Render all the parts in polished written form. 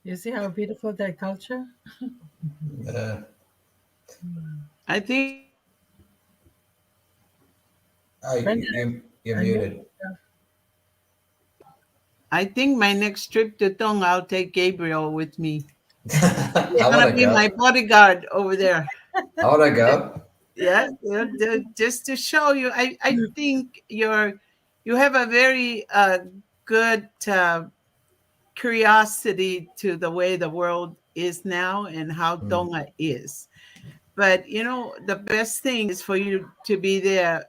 You see how beautiful that culture? Yeah. I think Brenda, You're unmute muted. yourself. I think my next trip to Tonga, I'll take Gabriel with me. You're I want gonna to be my go. bodyguard over there. I want to go. Yeah, just to show you. I think you have a very good curiosity to the way the world is now and how Mm. Tonga is. But the best thing is for you to be there,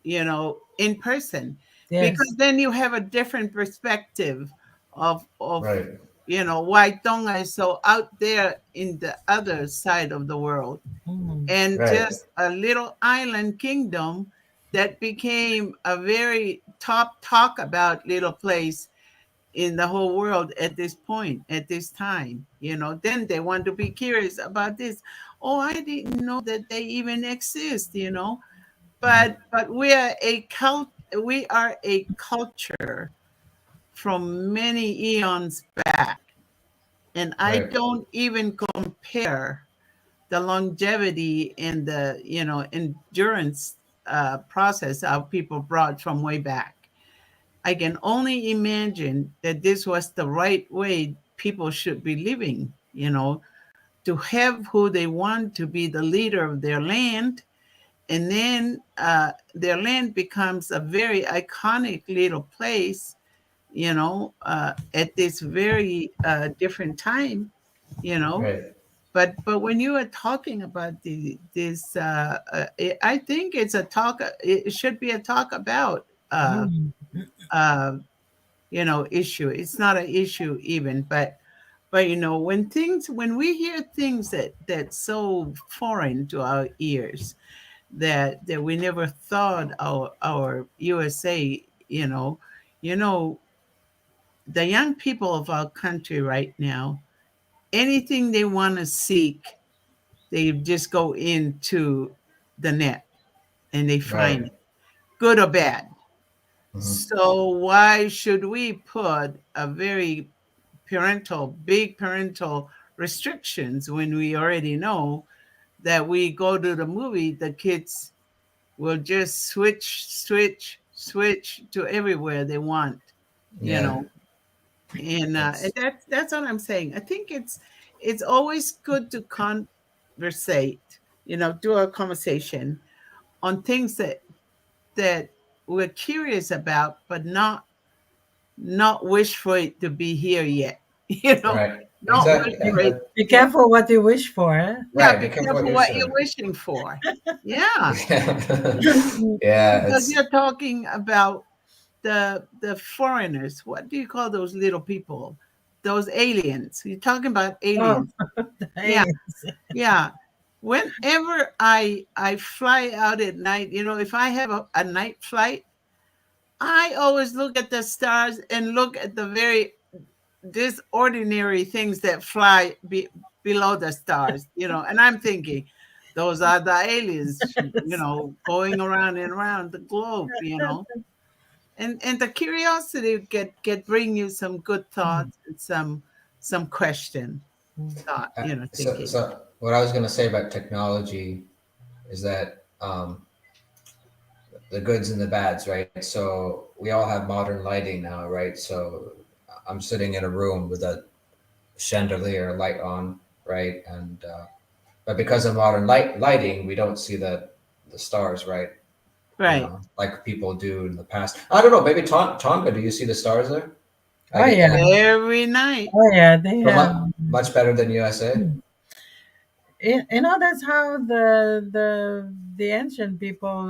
in person, because Yes. then you have a different perspective of Right. why Tonga is so out there in the other side of the world, Mm. and Right. just a little island kingdom that became a very top talk about little place in the whole world at this point, at this time. Then they want to be curious about this. Oh, I didn't know that they even exist. Mhm. But we are a culture from many eons back, and I Right. don't even compare the longevity and the endurance process our people brought from way back. I can only imagine that this was the right way people should be living, to have who they want to be the leader of their land. And then their land becomes a very iconic little place, at this very different time, you know. Right. But when you are talking about this, I think it's a talk. It should be a talk about Mm. uh, issue. It's not an issue even, but when we hear things that's so foreign to our ears, that we never thought our USA, you know, the young people of our country right now, anything they want to seek, they just go into the net and they find Right. it, good or bad. Hmm. So why should we put a very big parental restrictions when we already know that we go to the movie, the kids will just switch to everywhere they want, you Yeah. know. And It's that's what I'm saying. I think it's always good to conversate, do a conversation on things that we're curious about, but not wish for it to be here yet. You know, right. not wish Exactly. Yeah. for it. Be Yeah, careful what you wish for, huh? yeah. Right. Be Be careful what careful you're what you're saying. wishing for. Yeah, Yeah. Yeah. because It's you're talking about the foreigners. What do you call those little people? Those aliens. You're talking about Oh, aliens. the Yeah, aliens. yeah. Whenever I fly out at night, if I have a night flight, I always look at the stars and look at the very disordinary things that fly below the stars, and I'm thinking, those are the aliens, going around and around the globe, and the curiosity get bring you some good thoughts and some question thought, so. thinking. So what I was going to say about technology is that the goods and the bads, right? So we all have modern lighting now, right? So I'm sitting in a room with a chandelier light on, right? And but because of modern lighting, we don't see the stars, right? Right. Like people do in the past. I don't know. Maybe Tonga. Do you see the stars there? I Oh get. yeah, Every night. oh yeah. They So have. much better than USA. That's how the ancient people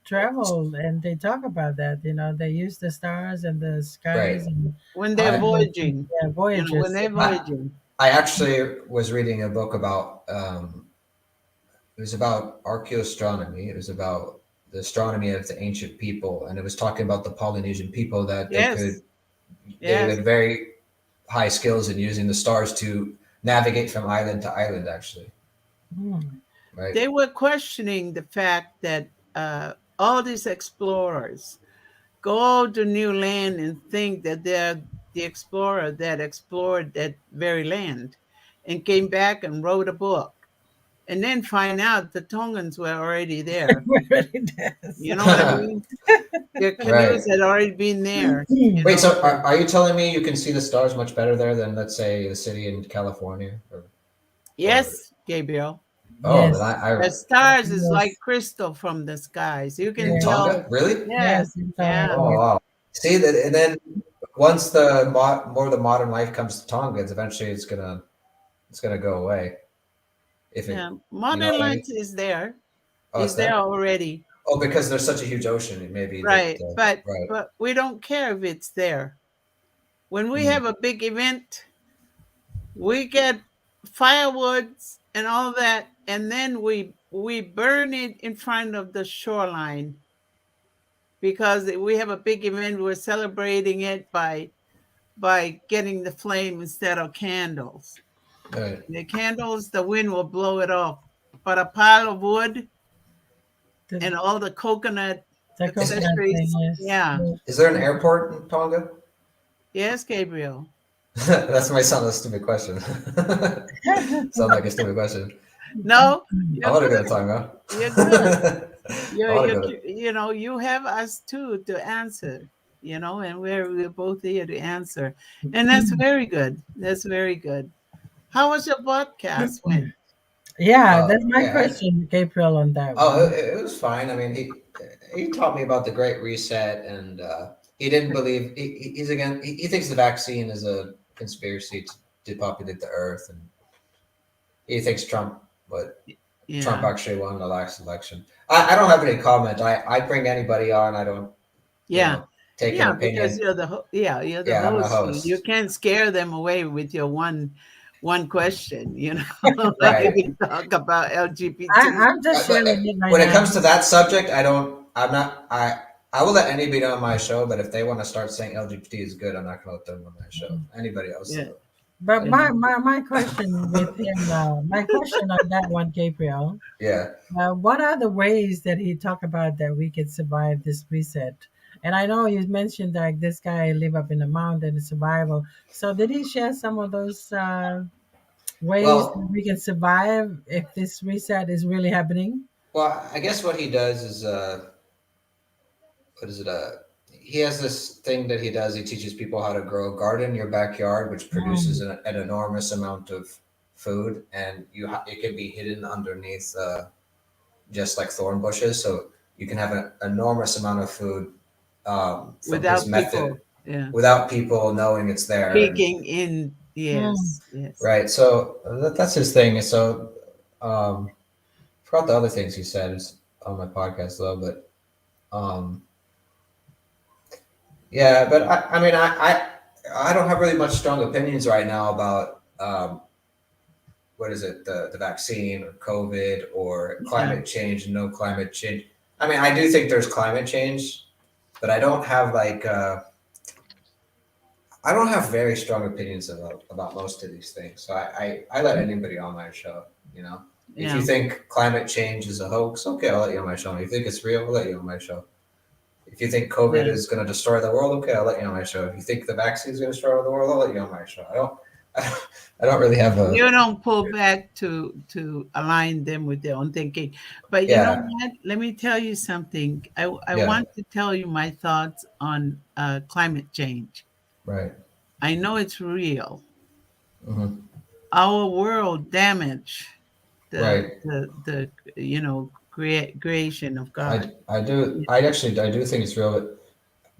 traveled, and they talk about that. They use the stars and the skies Right. and When they're all I the voyaging, yeah, when voyages. they're I voyaging. I actually was reading a book about it was about archaeoastronomy. It was about the astronomy of the ancient people, and it was talking about the Polynesian people that Yes, they yes. had very high skills in using the stars to navigate from island to island. Actually, Hmm. right? They were questioning the fact that all these explorers go to new land and think that they're the explorer that explored that very land and came back and wrote a book and then find out the Tongans were already there. It really does. You know what I mean? Their Right. canoes had already been there, Wait. So so are you telling me you can see the stars much better there than let's say the city in California or yes, Gabriel. oh then Yes, The yes, stars is like yes, crystal from the skies. You can in yes, Tonga tell. really? Yes, yes. In Tonga, yeah, Oh yes. wow. See that, and then once the more of the modern life comes to Tonga, eventually it's gonna go away. If yeah. it, you know Modern what I light mean? Oh, it's is there there. already. Oh, because there's such a huge ocean, maybe that Right, but right. but we don't care if it's there. When we Mm, have a big event, we get firewoods and all that, and then we burn it in front of the shoreline because we have a big event. We're celebrating it by getting the flame instead of candles. right. The candles, the wind will blow it off, but a pile of wood The, and all the coconut the Is coconut thing, accessories, yes. yeah. is there an airport in Tonga? Yes, Gabriel. That's might sound a stupid question. Sound like a stupid question. No, I you're want to go good. to Tonga. You're good. I want to go to. You have us too to answer, and we're both here to answer. And that's very good. That's very good. How was your podcast went? Yeah, that's my Yeah. question, Gabriel, on that Oh, one. it was fine. I mean, he taught me about the Great Reset, and he didn't believe he's again. He thinks the vaccine is a conspiracy to depopulate the Earth, and he thinks Trump Yeah. actually won the last election. I don't have any comment. I bring anybody on. I don't you Yeah. know take an Yeah, because opinion. you're the Yeah, I'm the host. You host. can't scare them away with your one question, like if Right. you talk about I, LGBT. I'm just But sharing it right when it now. comes to that subject, I don't. I'm not. I will let anybody on my show, but if they want to start saying LGBT is good, I'm not going to let them on my show. Anybody else Yeah. though. But You my, know, my, my question with him, my question on that one, Gabriel, Yeah. what are the ways that he talked about that we can survive this reset? And I know you mentioned like this guy live up in the mountain, survival. So did he share some of those ways that Well, we can survive if this reset is really happening? well, I guess what he does is what is it? He has this thing that he does. He teaches people how to grow a garden in your backyard, which produces Mm, an enormous amount of food, and it can be hidden underneath just like thorn bushes, so you can have an enormous amount of food from his without method people, yeah, without people knowing it's there. And peeking in. mm. Yes, yes, right, so that's his thing. So um, forgot the other things he said on my podcast though, but um, yeah, but I mean, I don't have really much strong opinions right now about what is it, the vaccine or COVID or yeah. climate change, no climate change. I mean, I do think there's climate change, but I don't have very strong opinions about most of these things. So I let anybody on my show, you know. If you Yeah. think climate change is a hoax, okay, I'll let you on my show. If you think it's real, I'll let you on my show. If you think COVID Yeah. is going to destroy the world, okay, I'll let you on my show. If you think the vaccine is going to destroy the world, I'll let you on my show. I don't really have a, You don't pull back to align them with their own thinking. But you know yeah, what? Let me tell you something. I yeah, want to tell you my thoughts on climate change. right, I know it's real. hmm, Our world damaged right. the creation of God. I do think it's real,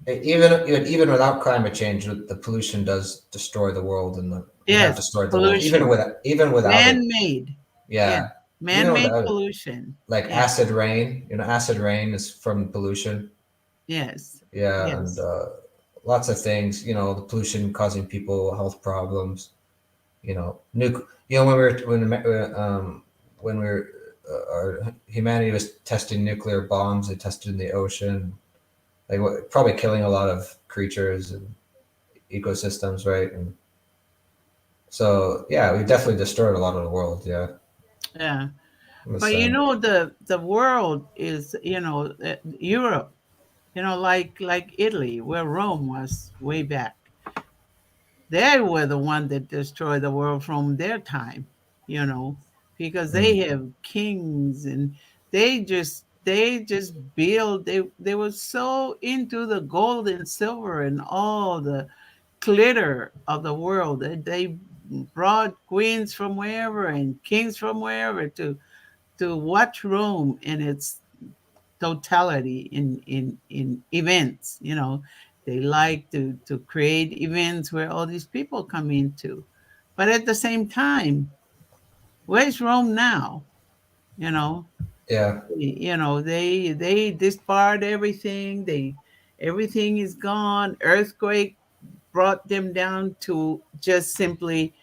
but even without climate change, the pollution does destroy the world, and we have Yes, destroyed the world. pollution, Even without it, man-made. Yeah, yeah, even man-made without it, pollution. like Yeah. acid rain. Acid rain is from pollution. Yes. Yeah, and Yes. lots of things. The pollution causing people health problems. When when we were our humanity was testing nuclear bombs, they tested in the ocean, like probably killing a lot of creatures and ecosystems, right? And so, yeah, we definitely destroyed a lot of the world. Yeah, Yeah. I'm the But you same. know the world is Europe, like Italy, where Rome was way back. They were the one that destroyed the world from their time, you know, because they Mm, have kings and they just build. They were so into the gold and silver and all the glitter of the world that they brought queens from wherever and kings from wherever to watch Rome in its totality in events. They like to create events where all these people come into, but at the same time, where's Rome now? You know, yeah, they disbarred everything. Everything is gone. Earthquake brought them down to just simply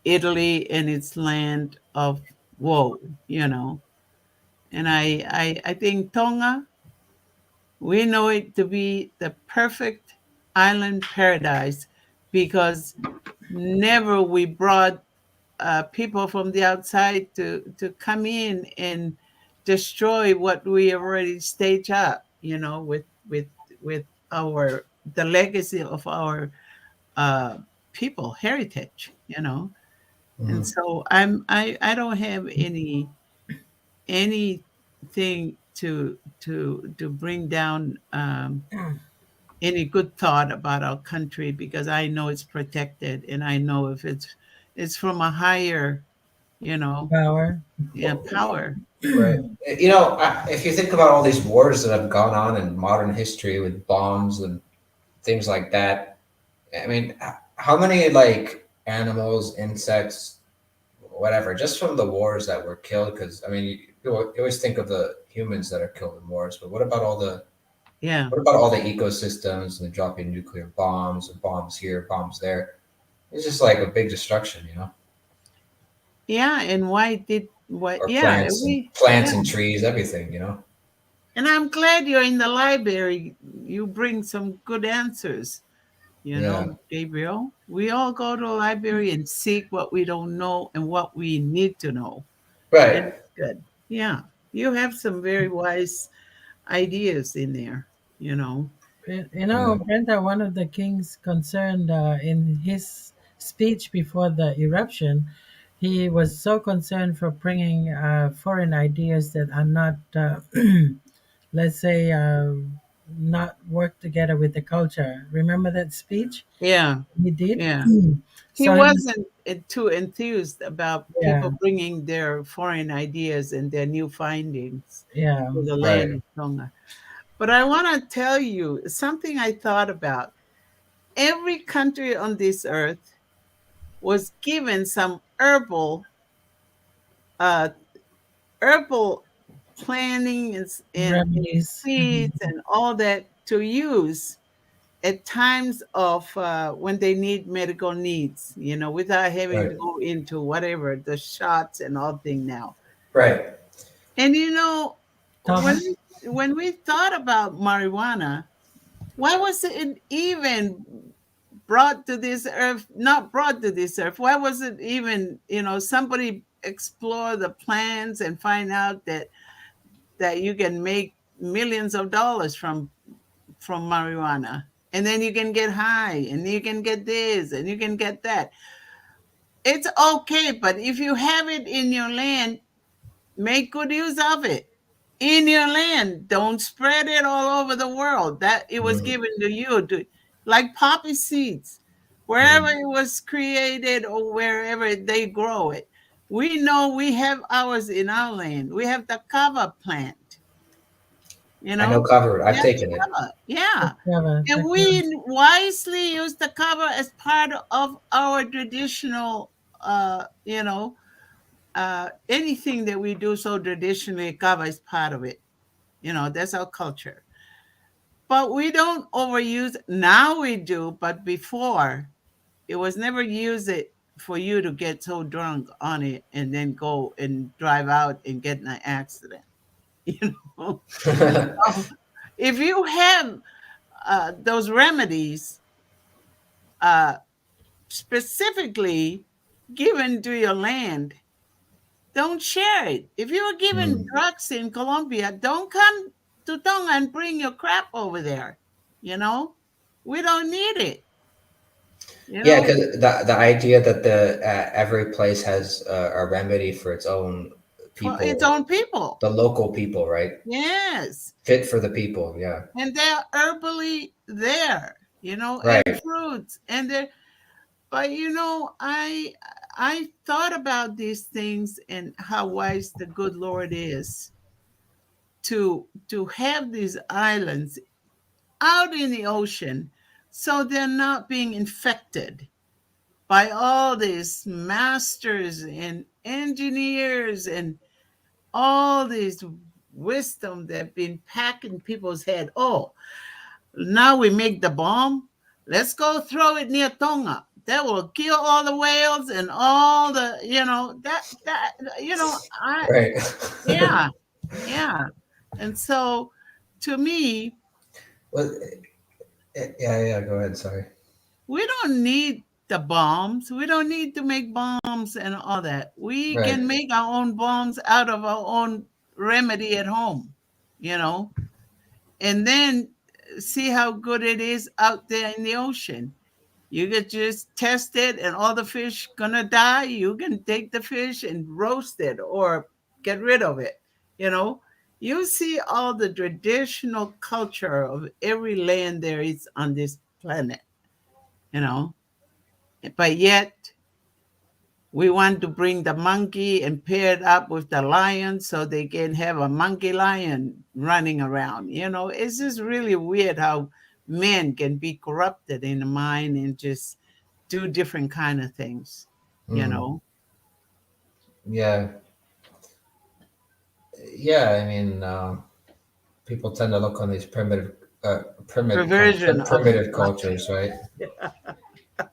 Italy and its land of woe. And I think Tonga, we know it to be the perfect island paradise because never we brought people from the outside to come in and destroy what we already staged up, with our the legacy of our uh, people heritage. And hmm, so I don't have anything to bring down any good thought about our country because I know it's protected and I know if it's from a higher, you know, Power. yeah, power. right. If you think about all these wars that have gone on in modern history with bombs and things like that, I mean, how many like animals, insects, whatever, just from the wars that were killed? Because I mean, you always think of the humans that are killed in wars, but Yeah. what about all the ecosystems and the dropping nuclear bombs or bombs here, bombs there? It's just like a big destruction, Yeah, and why did what or yeah, plants yeah. and trees, everything. And I'm glad you're in the library. You bring some good answers. Yeah. Gabriel. We all go to the library and seek what we don't know and what we need to know. And Right. it's good. Yeah. You have some very wise ideas in there, you know. Yeah. Brenda, one of the kings concerned in his speech before the eruption, he was so concerned for bringing foreign ideas that are not, let's say, not work together with the culture. Remember that speech Yeah. he did? Yeah. He So he was, wasn't too enthused about yeah, people bringing their foreign ideas and their new findings yeah, to the land Right. of Tonga. But I want to tell you something I thought about. Every country on this earth was given some uh, herbal planning and remedies. seeds and all that to use at times of when they need medical needs, without having to Right. go into whatever the shots and all thing now. Right. And when Tonga, we thought about marijuana, why was it even brought to this earth? Not brought to this earth. Why was it even somebody explore the plans and find out that you can make millions of dollars from marijuana, and then you can get high and you can get this and you can get that. It's okay, but if you have it in your land, make good use of it in your land. Don't spread it all over the world. That it was Mm. given to you, like poppy seeds, wherever Mm. it was created or wherever they grow it. We know we have ours in our land. We have the kava plant. You I know know, cover. I've that's taken it. cover. Yeah. And the we wisely use the cover as part of our traditional, anything that we do so traditionally, cover is part of it. That's our culture. But we don't overuse it. Now we do, but before, it was never used it for you to get so drunk on it and then go and drive out and get in an accident. You know, so if you have those remedies uh, specifically given to your land, don't share it. If you were given Mm. drugs in Colombia, don't come to Tonga and bring your crap over there. You know, we don't need it. You Yeah, know, because the idea that the every place has a remedy for its own for its people, own people. the local people, right? Yes, Fit for the people. Yeah. and they're herbally there. And Right. fruits, and they're. But I thought about these things and how wise the good Lord is to have these islands out in the ocean so they're not being infected by all these masters and engineers and all these wisdom that have been packed in people's head. Oh, now we make the bomb. Let's go throw it near Tonga. That will kill all the whales and all the, I, Right. yeah, yeah. And so to me, Well, yeah, yeah. Go ahead. Sorry. we don't need the bombs. We don't need to make bombs and all that. We Right. can make our own bombs out of our own remedy at home, you know, and then see how good it is out there in the ocean. You could just test it and all the fish gonna die. You can take the fish and roast it or get rid of it. You know, you see all the traditional culture of every land there is on this planet, you know. But yet we want to bring the monkey and pair it up with the lion so they can have a monkey lion running around. It's just really weird how men can be corrupted in the mind and just do different kind of things, you Mm. know. Yeah. Yeah. I mean, people tend to look on these Perversion of primitive life. cultures, right?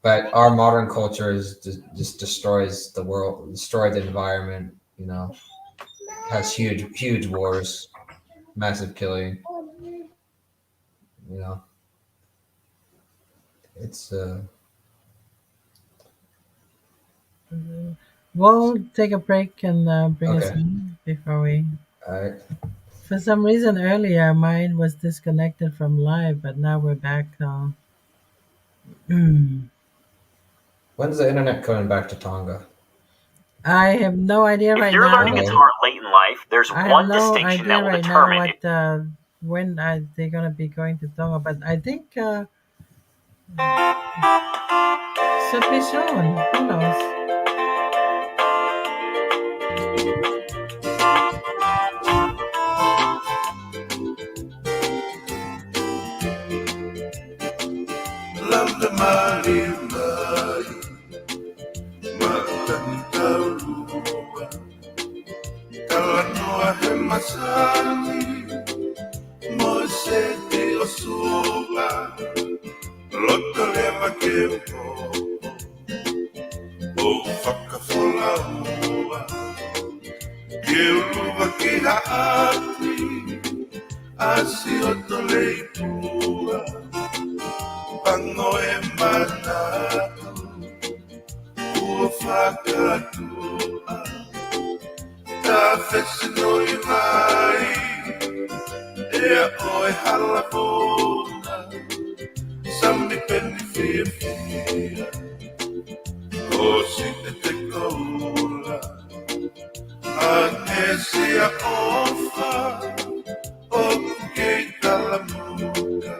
But our modern culture just destroys the world, destroy the environment. Has huge wars, massive killing. You know, It's Mhm. We'll take a break and bring us okay. in before we. All right. For some reason earlier, mine was disconnected from live, but now we're back. When's the internet coming back to Tonga? I have no idea If right you're learning now. No. guitar late in life, there's I have one no distinction that idea will right now determine what when they're gonna be going to Tonga, but I think should be soon. Who knows? Love the mighty, Matantarua, Talanoa Hemasani, Mose de Osuba, Lotolema Kempo, O Fakafolaua, Kiuluva Kihaati, Asiotoleitua, Pangoe Manatu, Uofakatua, Tafesinoi Vai, Ea Oe Halapona, Sambi Penny Fia, O Sinte Tekola, Anesia Ofa, O Keita Lamuka,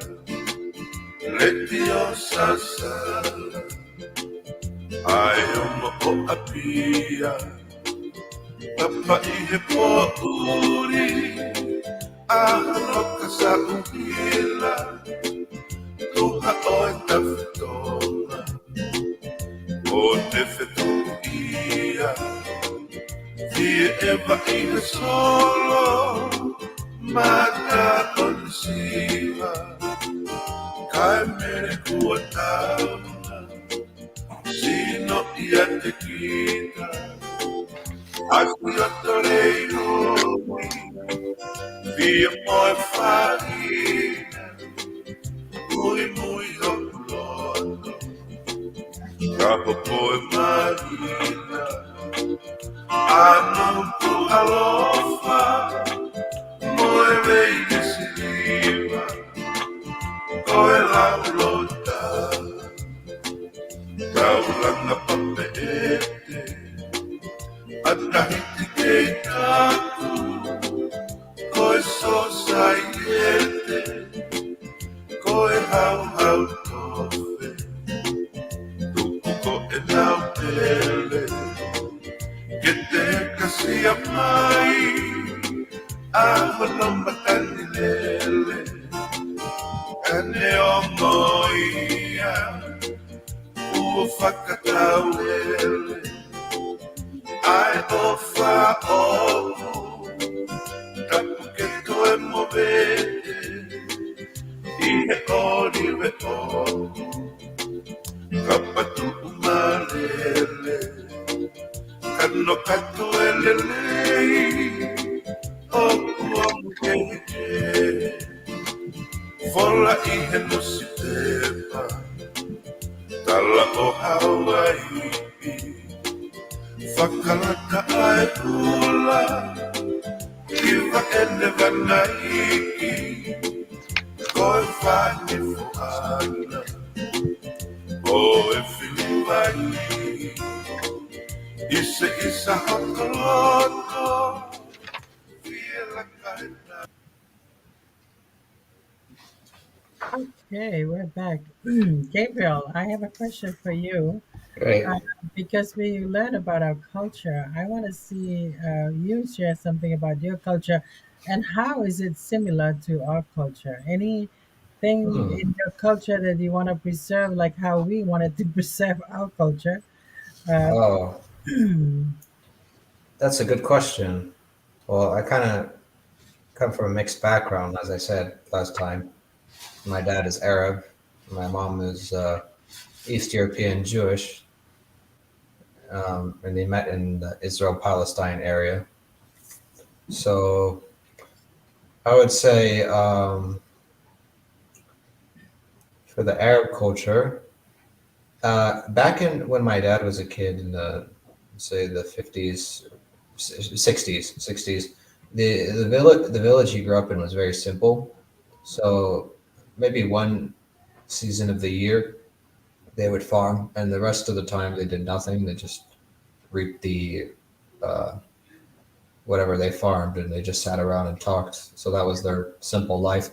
Letio Sasala, Ayom O Apia, Papa Ihe Po Uri, Ahaloka Sa Uhila, Tuha O Tafitona, O Tefetuia, Tia Eva Ihe Solo, Mata Onsiva, Kai Mere Kuatana, Sino Ia Tequila, Ascolteremo via poi farina, muy muy oplodo, capo poi marina, amo tu alofa, muove di siliva, come la lotta, caulanga papete, Atahiti keitaku, koe sosaiete, koe hau hau tofe, tuku koe nau tele, ke te kasia mai, ahono matani lele, ane o moia, ua whakatau lele, ai ofa ofu, tapu ke toe movete, ihe oriwe ofu, kapatu umalele, kano katu elelei, oku omu keke, fola ihe no si tepa, tala o Hawaii, Fakalaka ai pula, kiva ene vanaiki, koi fani fuana, o e filiwai, isa hakaloto, fiela kaita. Okay, we're back. Gabriel, I have a question for you. Great. Uh, because we learn about our culture, I want to see you share something about your culture and how is it similar to our culture? Anything Hmm. in your culture that you want to preserve, like how we wanted to preserve our culture? Uh, Oh, that's a good question. Well, I kind of come from a mixed background, as I said last time. My dad is Arab. My mom is East European Jewish, and they met in the Israel-Palestine area. So I would say For the Arab culture, back in when my dad was a kid in the say the 50s, 60s, the village he grew up in was very simple. So maybe one season of the year they would farm, and the rest of the time they did nothing. They just reaped the uh, whatever they farmed, and they just sat around and talked. So that was their simple life.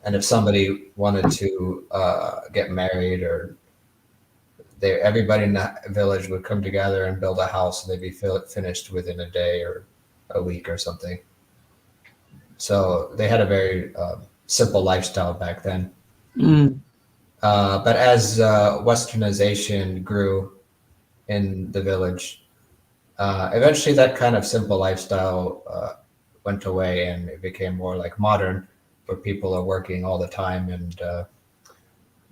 And if somebody wanted to get married, or everybody in that village would come together and build a house, and they'd be finished within a day or a week or something. So they had a very simple lifestyle back then. Mm. But as westernization grew in the village, eventually that kind of simple lifestyle went away, and it became more like modern, where people are working all the time, and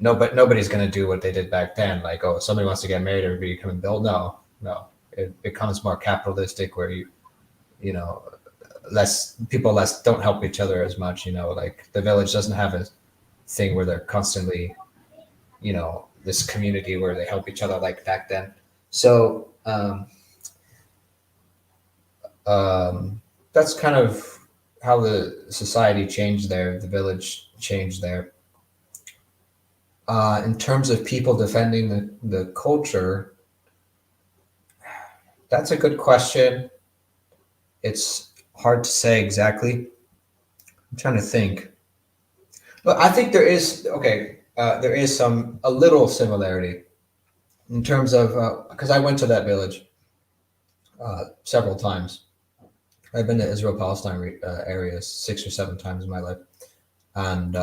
nobody's going to do what they did back then. Like, oh, somebody wants to get married, everybody come and build. No, no, it becomes more capitalistic, where you know less don't help each other as much. Like the village doesn't have a thing where they're constantly this community where they help each other like back then. So that's kind of how the society changed there, the village changed there. In terms of people defending the culture, that's a good question. It's hard to say exactly. I'm trying to think. But I think there is okay. There is a little similarity in terms of because I went to that village several times. I've been to Israel Palestine areas 6 or 7 times in my life, and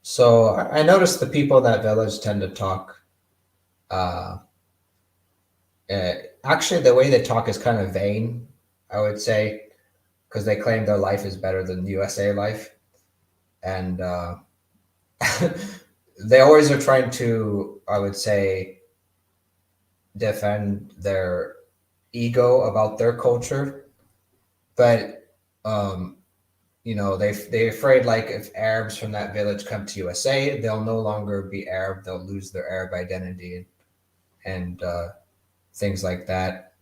so I noticed the people in that village tend to talk. Uh, uh, Actually, the way they talk is kind of vain, I would say, because they claim their life is better than USA life, and they always are trying to, I would say, defend their ego about their culture, but they're afraid like if Arabs from that village come to USA, they'll no longer be Arab. They'll lose their Arab identity and things like that.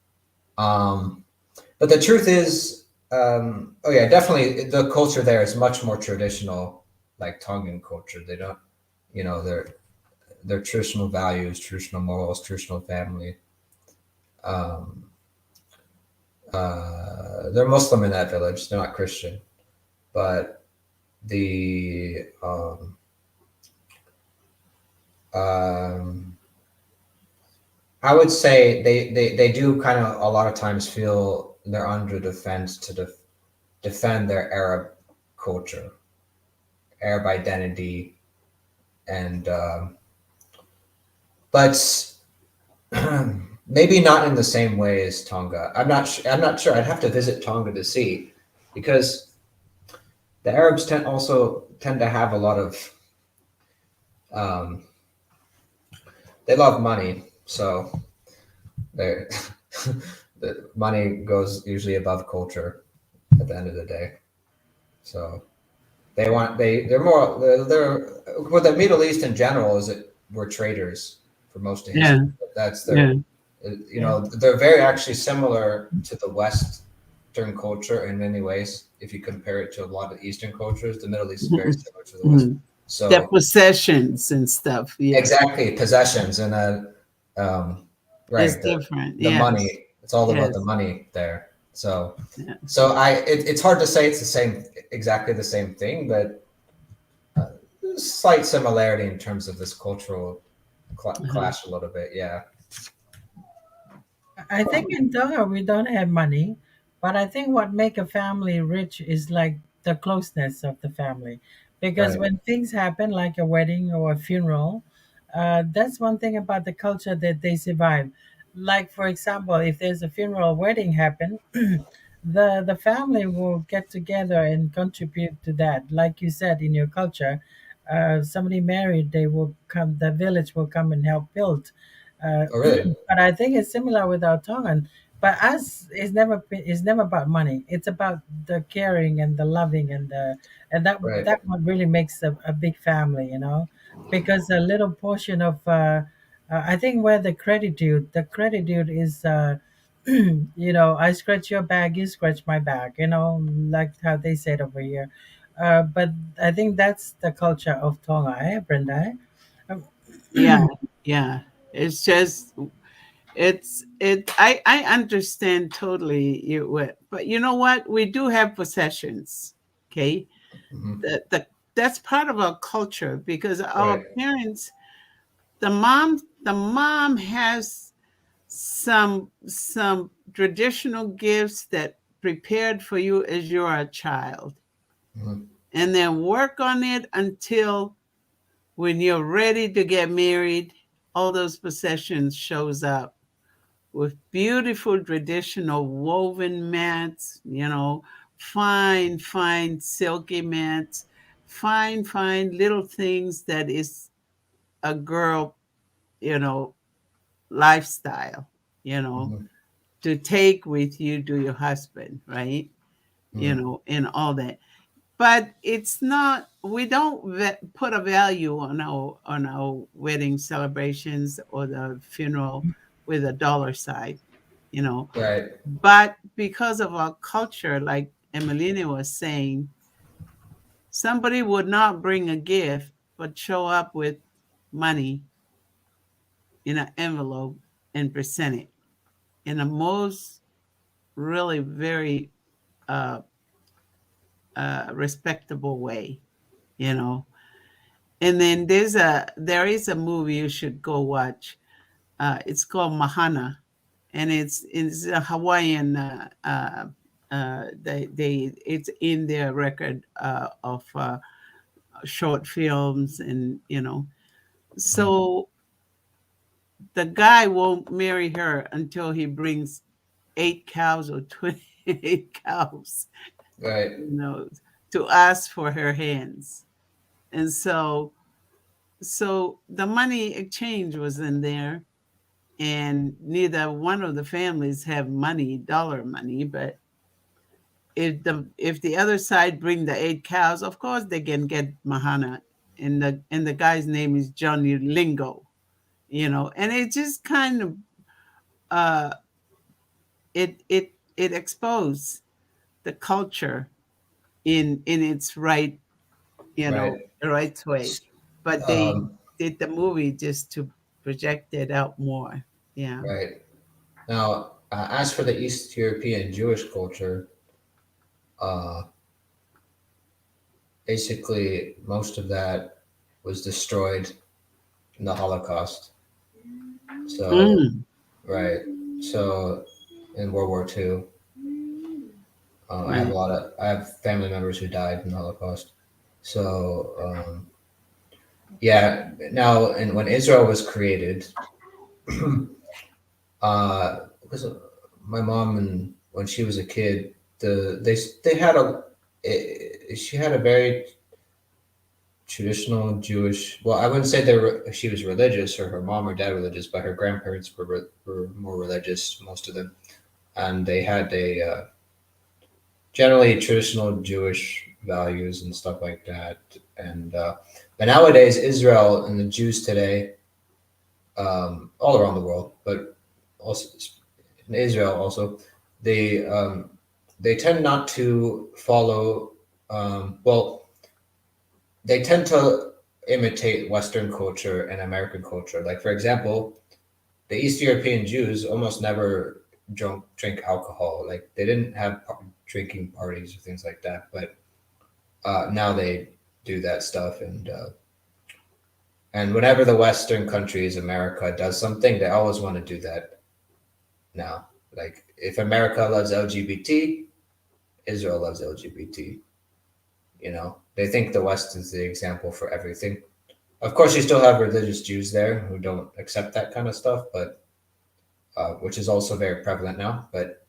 But the truth is, oh yeah, definitely the culture there is much more traditional, like Tongan culture. They don't, their traditional values, traditional morals, traditional family. Um, they're Muslim in that village. They're not Christian, but the um, I would say they do kind of a lot of times feel they're under defense to defend their Arab culture, Arab identity, and but maybe not in the same way as Tonga. I'm not sure. I'd have to visit Tonga to see, because the Arabs tend to have a lot of um, they love money, so they the money goes usually above culture at the end of the day. So they're more they're with the Middle East in general is that we're traders for most of Yeah. history. That's their Yeah. Yeah. they're very actually similar to the Western culture in many ways. If you compare it to a lot of Eastern cultures, the Middle East is very Mhm. similar to the West. Mhm. Their So possessions and stuff. Yeah. exactly, possessions and It's right, different. the Yes. money. It's all about the Yes. money there. So Yeah. it's hard to say it's the same exactly the same thing, but slight similarity in terms of this cultural Uh-huh. clash a little bit. Yeah, I think in Tonga we don't have money, but I think what make a family rich is like the closeness of the family. Because right. when things happen, like a wedding or a funeral, that's one thing about the culture that they survive. Like for example, if there's a funeral wedding happen, the family will get together and contribute to that. Like you said in your culture, somebody married, they will come, the village will come and help build. Uh, Oh, really? but I think it's similar with our Tongan. But us, it's never about money. It's about the caring and the loving and that Right. that what really makes a big family. because a little portion of I think where the gratitude is I scratch your back, you scratch my back, like how they said over here. But I think that's the culture of Tonga, Brenda? Um, Yeah, yeah. It's just I understand totally but you know what? We do have possessions. Okay. Hmm. That's part of our culture because our Right. parents, the mom has some traditional gifts that prepared for you as you're a child, Hmm. and then work on it until when you're ready to get married, all those possessions shows up with beautiful traditional woven mats, fine silky mats, fine little things that is a girl, you know, lifestyle, you know, Hmm. to take with you to your husband, right? Hmm. And all that. But it's not. We don't put a value on our wedding celebrations or the funeral with a dollar sign, you know. Right. But because of our culture, like Emelina was saying, somebody would not bring a gift but show up with money in an envelope and present it in a most really very uh, respectable way, you know. And then there is a movie you should go watch. It's called Mahana, and it's a Hawaiian. It's in their record of short films, and Hmm. so the guy won't marry her until he brings 8 cows or 28 cows, Right. you know, to ask for her hands. And so the money exchange was in there, and neither one of the families have money, dollar money, but if the other side bring the 8 cows, of course they can get Mahana. And the guy's name is Johnny Lingo, and it just kind of uh it exposed the culture in its right, Right. right way. But they Um, did the movie just to project it out more. Yeah. right. Now, as for the East European Jewish culture, uh, basically most of that was destroyed in the Holocaust. So, Mm, right. So, in World War II, right. I have family members who died in the Holocaust. So, yeah. Now, and when Israel was created, because my mom and when she was a kid, they had she had a very traditional Jewish. Well, I wouldn't say she was religious or her mom or dad religious, but her grandparents were more religious, most of them, and they had a generally traditional Jewish values and stuff like that. And but nowadays, Israel and the Jews today, all around the world, but also in Israel also, they um, they tend not to follow. Well, they tend to imitate Western culture and American culture. Like for example, the East European Jews almost never drink alcohol. Like they didn't have drinking parties or things like that. But now they do that stuff, and whenever the Western countries, America does something, they always want to do that now. Like if America loves LGBT, Israel loves LGBT. They think the West is the example for everything. Of course, you still have religious Jews there who don't accept that kind of stuff, but which is also very prevalent now. But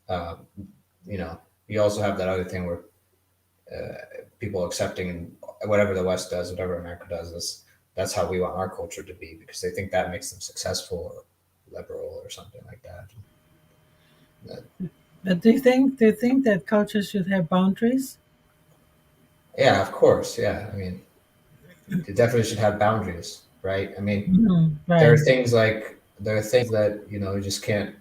um, you know, you also have that other thing where people accepting whatever the West does, whatever America does, that's how we want our culture to be because they think that makes them successful or liberal or something like that. but do you think that culture should have boundaries? Yeah, of course. Yeah, I mean, It definitely should have boundaries, right? I mean, there are Right, things like there are things that you just can't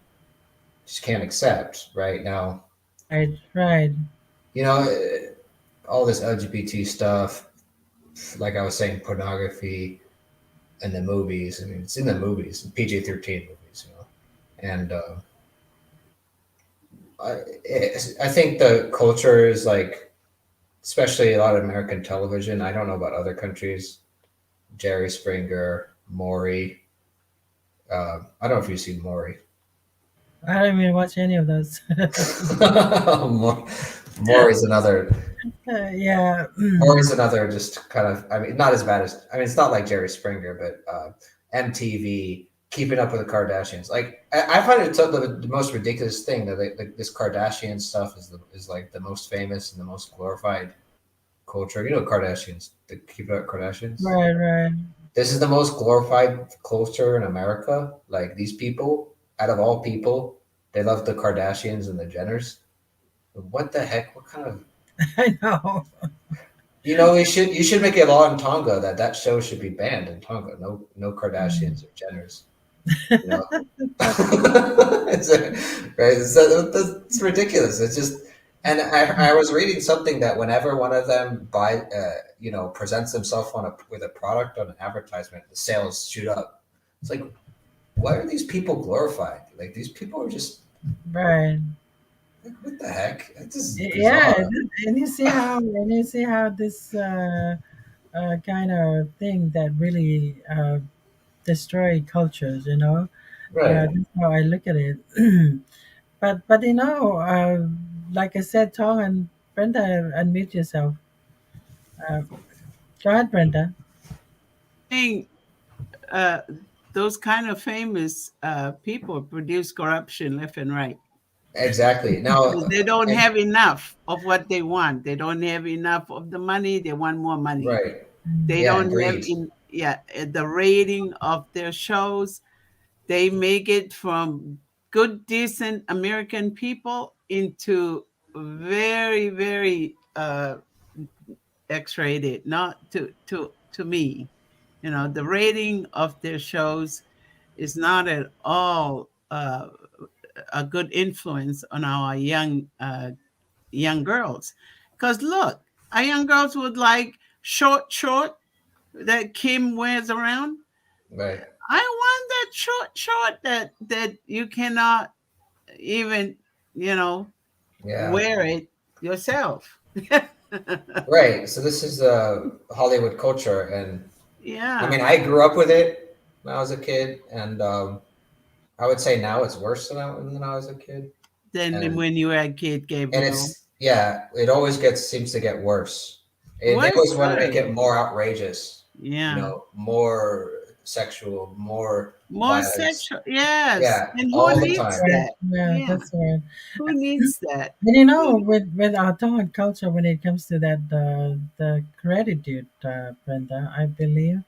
accept right now. right, right. You know, all this LGBT stuff, like I was saying, pornography and the movies. I mean, it's in the movies, PG-13 movies, and I, I think the culture is like, especially a lot of American television. I don't know about other countries. Jerry Springer, Maury. I don't know if you've seen Maury. I don't even watch any of those. Maury's another. Yeah. Maury's another just kind of. I mean, not as bad as. I mean, it's not like Jerry Springer, but MTV, Keeping Up with the Kardashians. Like I find it the most ridiculous thing that like this Kardashian stuff is like the most famous and the most glorified culture. You know, Kardashians, the Keep Up Kardashians. Right, right. This is the most glorified culture in America. Like these people, out of all people, they love the Kardashians and the Jenners. What the heck? What kind of I know. you should make a law in Tonga that that show should be banned in Tonga. No Kardashians or Jenners. You know, it's, right? It's ridiculous. It's just, and I was reading something that whenever one of them presents themselves with a product on an advertisement, the sales shoot up. It's like, why are these people glorified? Like these people are just Right. like, what the heck? It's just Yeah, bizarre. and you see how this kind of thing that really destroy cultures. Right. That's how I look at it. But like I said, Tom and Brenda, unmute yourself. Uh, Go ahead, Brenda. Think uh, those kind of famous people produce corruption left and right. Exactly. Now, They don't and have enough of what they want. They don't have enough of the money. They want more money. right. They Yeah, and don't have greed. in yeah the rating of their shows. They make it from good, decent American people into very, very X-rated. Not to me, the rating of their shows is not at all a good influence on our young girls. Because look, our young girls would like short that Kim wears around. Right. I want that short that you cannot even, you know, Yeah. wear it yourself. Right. So this is Hollywood culture, and I Yeah. mean, I grew up with it when I was a kid, and I would say now it's worse than I was a kid, Then and when you were a kid, Gabriel. it's yeah, it always gets seems to get worse. They Worse, always want to make right. it more outrageous, Yeah. more sexual, more More violence. sexual. Yes. Yeah, And who all the needs time. Right. that? Yeah, Yeah. that's right. Who needs that? And Who, with our Tongan culture, when it comes to that, the gratitude, Brenda, I believe,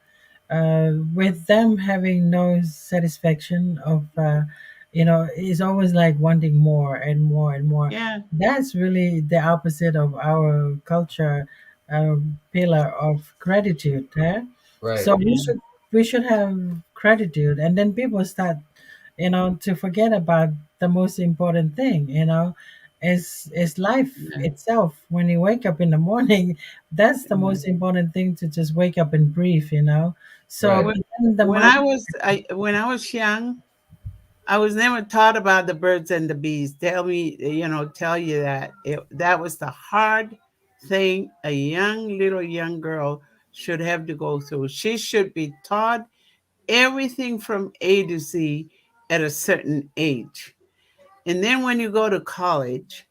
with them having no satisfaction of, is always like wanting more and more and more. yeah. That's really the opposite of our culture pillar of gratitude. So Right. Yeah. we should have gratitude, and then people start, to forget about the most important thing. Is life Yeah. itself. When you wake up in the morning, that's the Yeah. most important thing, to just wake up and breathe. So Right. When, but then the when mind. I was young, I was never taught about the birds and the bees. Tell you that that was the hard thing a young girl should have to go through. She should be taught everything from A to Z at a certain age. And then when you go to college,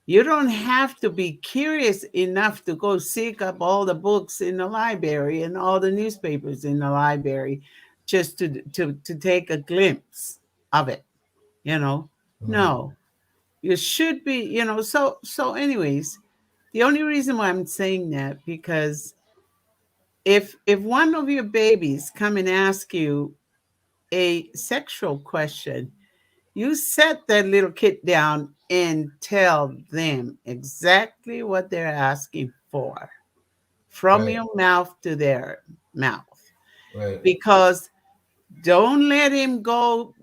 you don't have to be curious enough to go seek up all the books in the library and all the newspapers in the library just to take a glimpse of it, you know. Mm. No. You should be, so anyways, the only reason why I'm saying that because if one of your babies come and ask you a sexual question, you set that little kid down and tell them exactly what they're asking for from Right. your mouth to their mouth. Right. Because don't let him go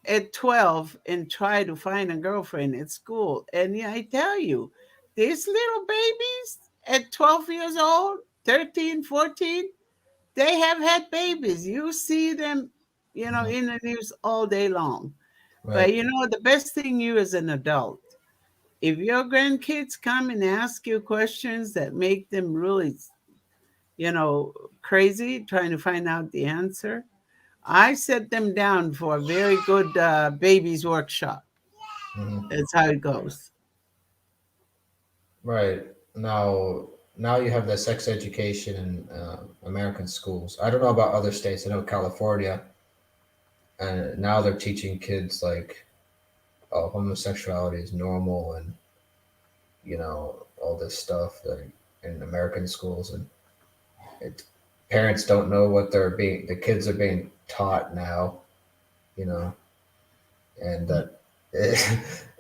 at 12 and try to find a girlfriend at school. And yeah, I tell you, these little babies at 12 years old, 13, 14, they have had babies. You see them, Mhm. in the news all day long. But Right. the best thing you as an adult, if your grandkids come and ask you questions that make them really, crazy, trying to find out the answer, I set them down for a very good babies workshop. Hmm. That's how it goes. Right. Now you have the sex education in American schools. I don't know about other states. I know California, and now they're teaching kids like, oh, homosexuality is normal, and all this stuff like, in American schools, and it, parents don't know what the kids are being taught now, you know, and that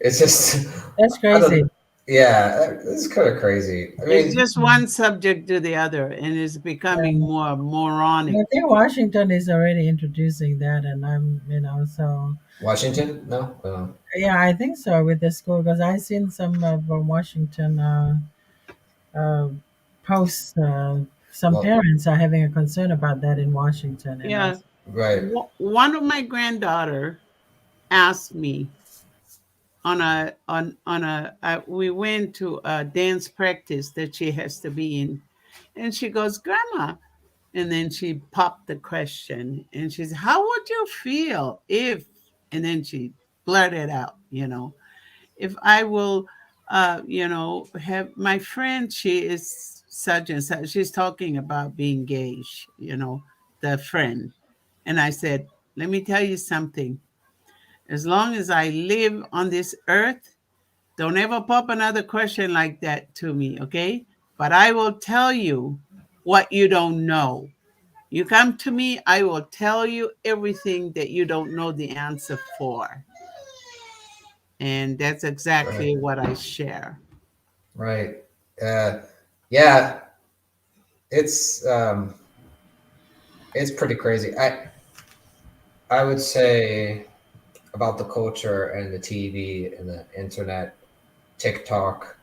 it's just That's I don't. crazy. Yeah, it's kind of crazy. I It's mean, just one subject to the other, and it's becoming Yeah. more I moronic. think Washington is already introducing that, and so Washington, no, yeah, I think so with the school because I seen some Washington uh, posts. Some well, parents are having a concern about that in Washington, and Yeah, right. one of my granddaughter asked me we went to a dance practice that she has to be in, and she goes, "Grandma," and then she popped the question, and she said, "How would you feel if?" And then she blurted out, if I will, have my friend, she is such and such. She's talking about being gay, the friend. And I said, let me tell you something. As long as I live on this earth, don't ever pop another question like that to me, okay? But I will tell you what you don't know. You come to me, I will tell you everything that you don't know the answer for. And that's Right. exactly what I share. Right. Uh, yeah, it's um, it's pretty crazy. I would say about the culture and the TV and the internet, TikTok,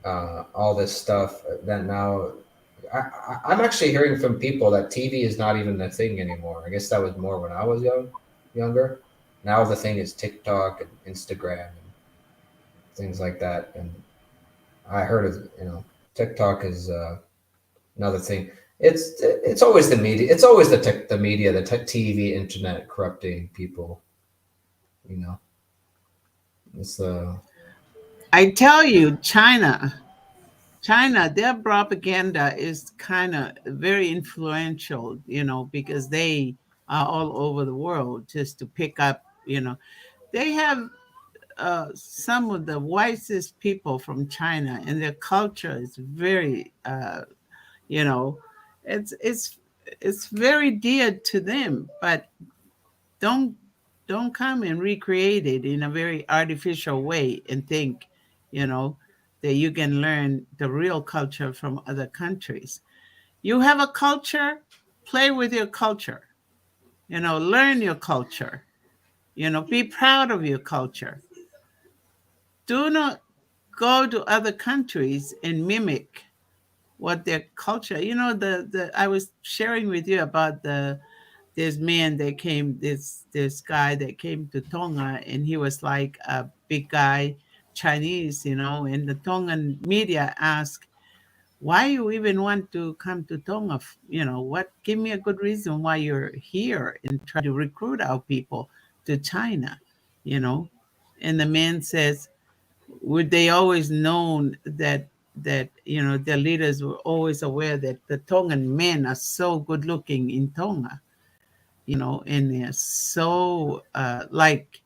all this stuff that now I'm actually hearing from people that TV is not even a thing anymore. I guess that was more when I was younger. Now the thing is TikTok and Instagram and things like that. And I heard of TikTok is another thing. It's always the media. It's always the media, the TV, internet corrupting people. You know, it's I tell you, China, their propaganda is kind of very influential, because they are all over the world just to pick up, they have some of the wisest people from China, and their culture is very, you know, it's it's it's very dear to them, but don't don't come and recreate it in a very artificial way and think you know that you can learn the real culture from other countries. You have a culture, play with your culture, learn your culture, be proud of your culture. Do not go to other countries and mimic what their culture. The I was sharing with you about this man that came, this guy that came to Tonga, and he was like a big guy, Chinese, and the Tongan media asked, why you even want to come to Tonga? What, give me a good reason why you're here and try to recruit our people to China, you know? And the man says, would they always known that their leaders were always aware that the Tongan men are so good looking in Tonga, and they're so like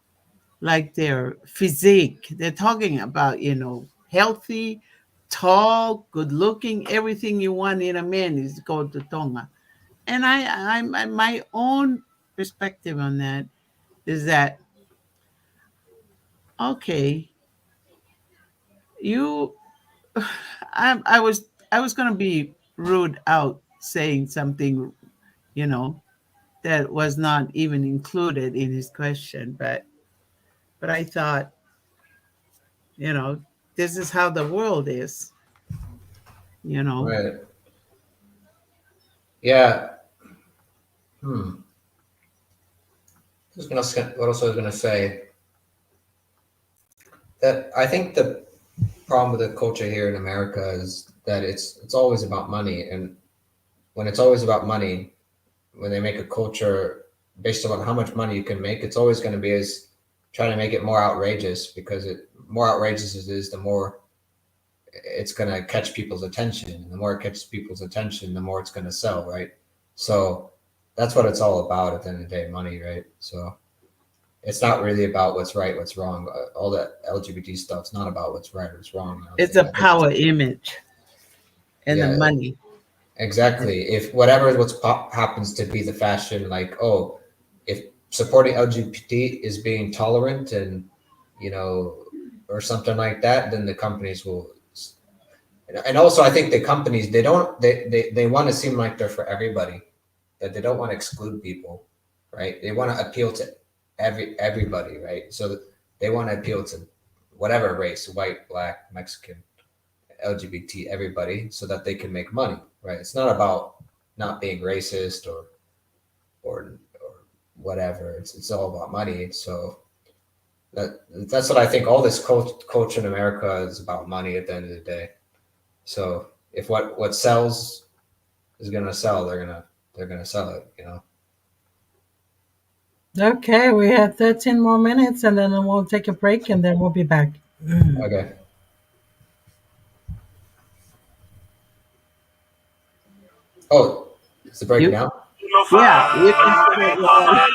their physique. They're talking about, healthy, tall, good looking, everything you want in a man is go to Tonga. And my own perspective on that is that, okay, you I I was going to be rude out saying something, you know, that was not even included in his question, but I thought, you know, this is how the world is, you know. Right. Yeah. Hmm. What else I was gonna say? That I think the problem with the culture here in America is that it's always about money, and when it's always about money, when they make a culture based on how much money you can make, it's always going to be as trying to make it more outrageous because it more outrageous it is, the more it's going to catch people's attention. And the more it catches people's attention, the more it's going to sell, right? So that's what it's all about at the end of the day, money, right? So it's not really about what's right, what's wrong. All that LGBT stuff's not about what's right or what's wrong. It's a power image and the Yeah, money. exactly. If whatever happens to be the fashion, like, oh, if supporting LGBT is being tolerant and, you know, or something like that, then the companies will. And also, I think the companies, they want to seem like they're for everybody, that they don't want to exclude people, right? They want to appeal to everybody, right? So they want to appeal to whatever race, white, black, Mexican, LGBT, everybody, so that they can make money, right? It's not about not being racist or whatever. It's all about money. So that's what I think. All this culture in America is about money at the end of the day. So if what sells is gonna sell, they're gonna sell it, you know. Okay, we have 13 more minutes and then we'll take a break and then we'll be back. Okay. Oh, is the break You, now? yeah, you can put it on.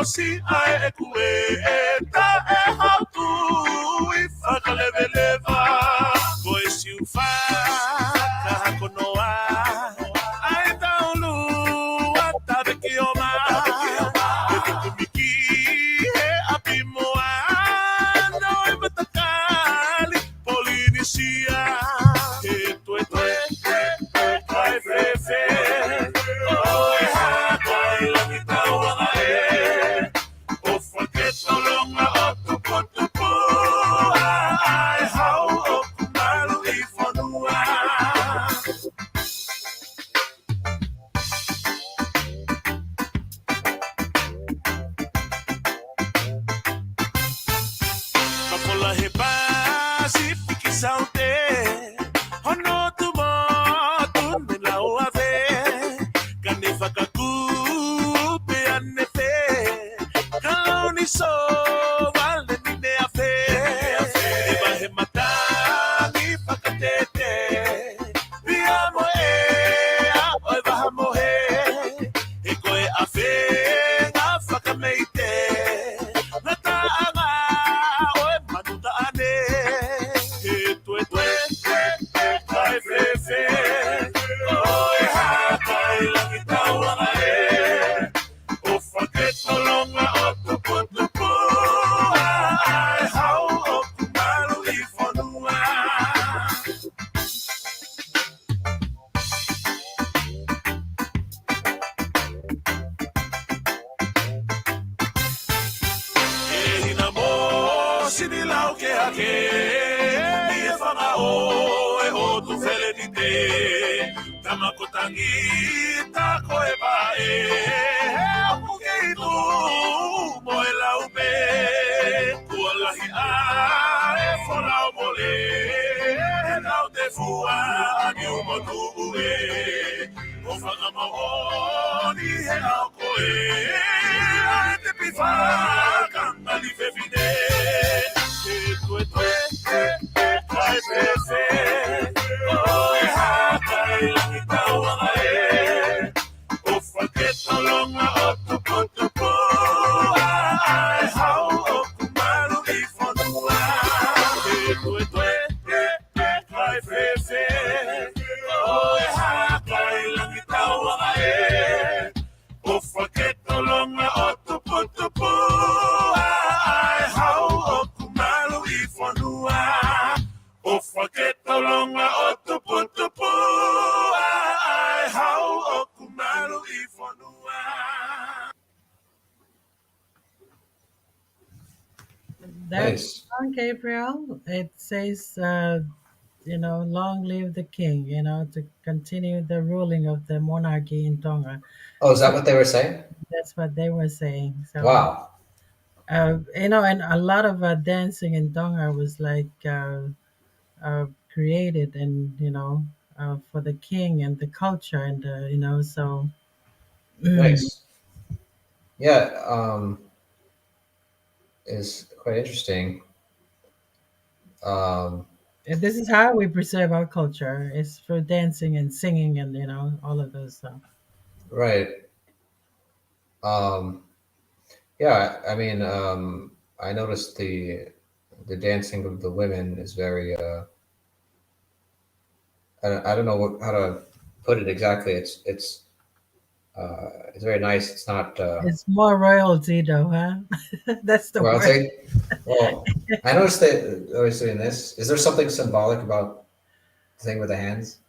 Si ai ekueta e how to ifakaleveleva pois you fa kahakonoa ai taulu atabekioma evikumiki he apimoa no ibatakali polinisia etue kai fefe oi ha kai langita wanga Ofana maoni he ako Ai te pifa kanga li fe fide. Tue tue kai fe fe. Oe ha kai langi tau ai. O faketa longa o tupu tupu. Ai hau o kumaru I fonua. Tue tue kai fe fe. Oe ha kai langi tau ai. O faketa longa o tupu tupu. Ai hau o kumaru I fonua. O faketa longa o tupu tupu. Ai hau o kumaru I fonua. That Nice. song, Gabriel, it says, long live the king, to continue the ruling of the monarchy in Tonga. Oh, is So that what they were saying? that's what they were saying. So, Wow. and a lot of dancing in Tonga was like created and, for the king and the culture and, so Nice. Yeah, is quite interesting. Um, and this is how we preserve our culture. It's for dancing and singing and, all of those stuff. right. Um, yeah, I mean, I noticed the dancing of the women is very I don't know how to put it exactly. It's very nice. It's not It's more royalty, though, huh? That's the well, I'll word. take well. I noticed that I was doing this. Is there something symbolic about the thing with the hands?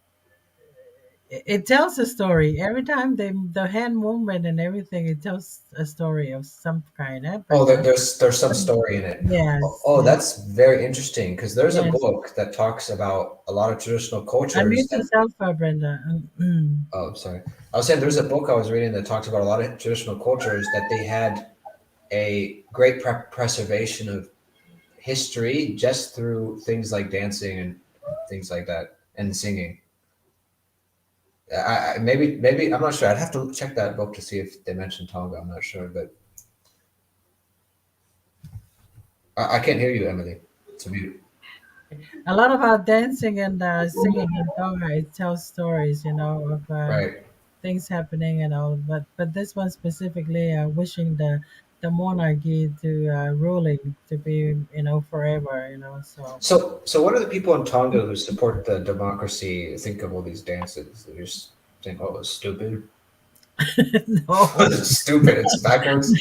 It tells a story every time the hand movement and everything. It tells a story of some kind, eh? Oh, But there's some story in it. Oh, yes, oh, yes, that's very interesting because there's a yes. book that talks about a lot of traditional cultures. Unmute yourself, Brenda. Oh, sorry. I was saying there's a book I was reading that talks about a lot of traditional cultures that they had a great preservation of history just through things like dancing and things like that and singing. Maybe I'm not sure. I'd have to check that book to see if they mentioned Tonga. I'm not sure, but I can't hear you, Emily. It's a mute. A lot of our dancing and singing in Tonga, it tells stories, of Right. things happening and all. But this one specifically, wishing the monarchy to ruling to be, forever, So what do the people in Tonga who support the democracy think of all these dances? They just think, "Oh, it's stupid." No. It's stupid. It's backwards.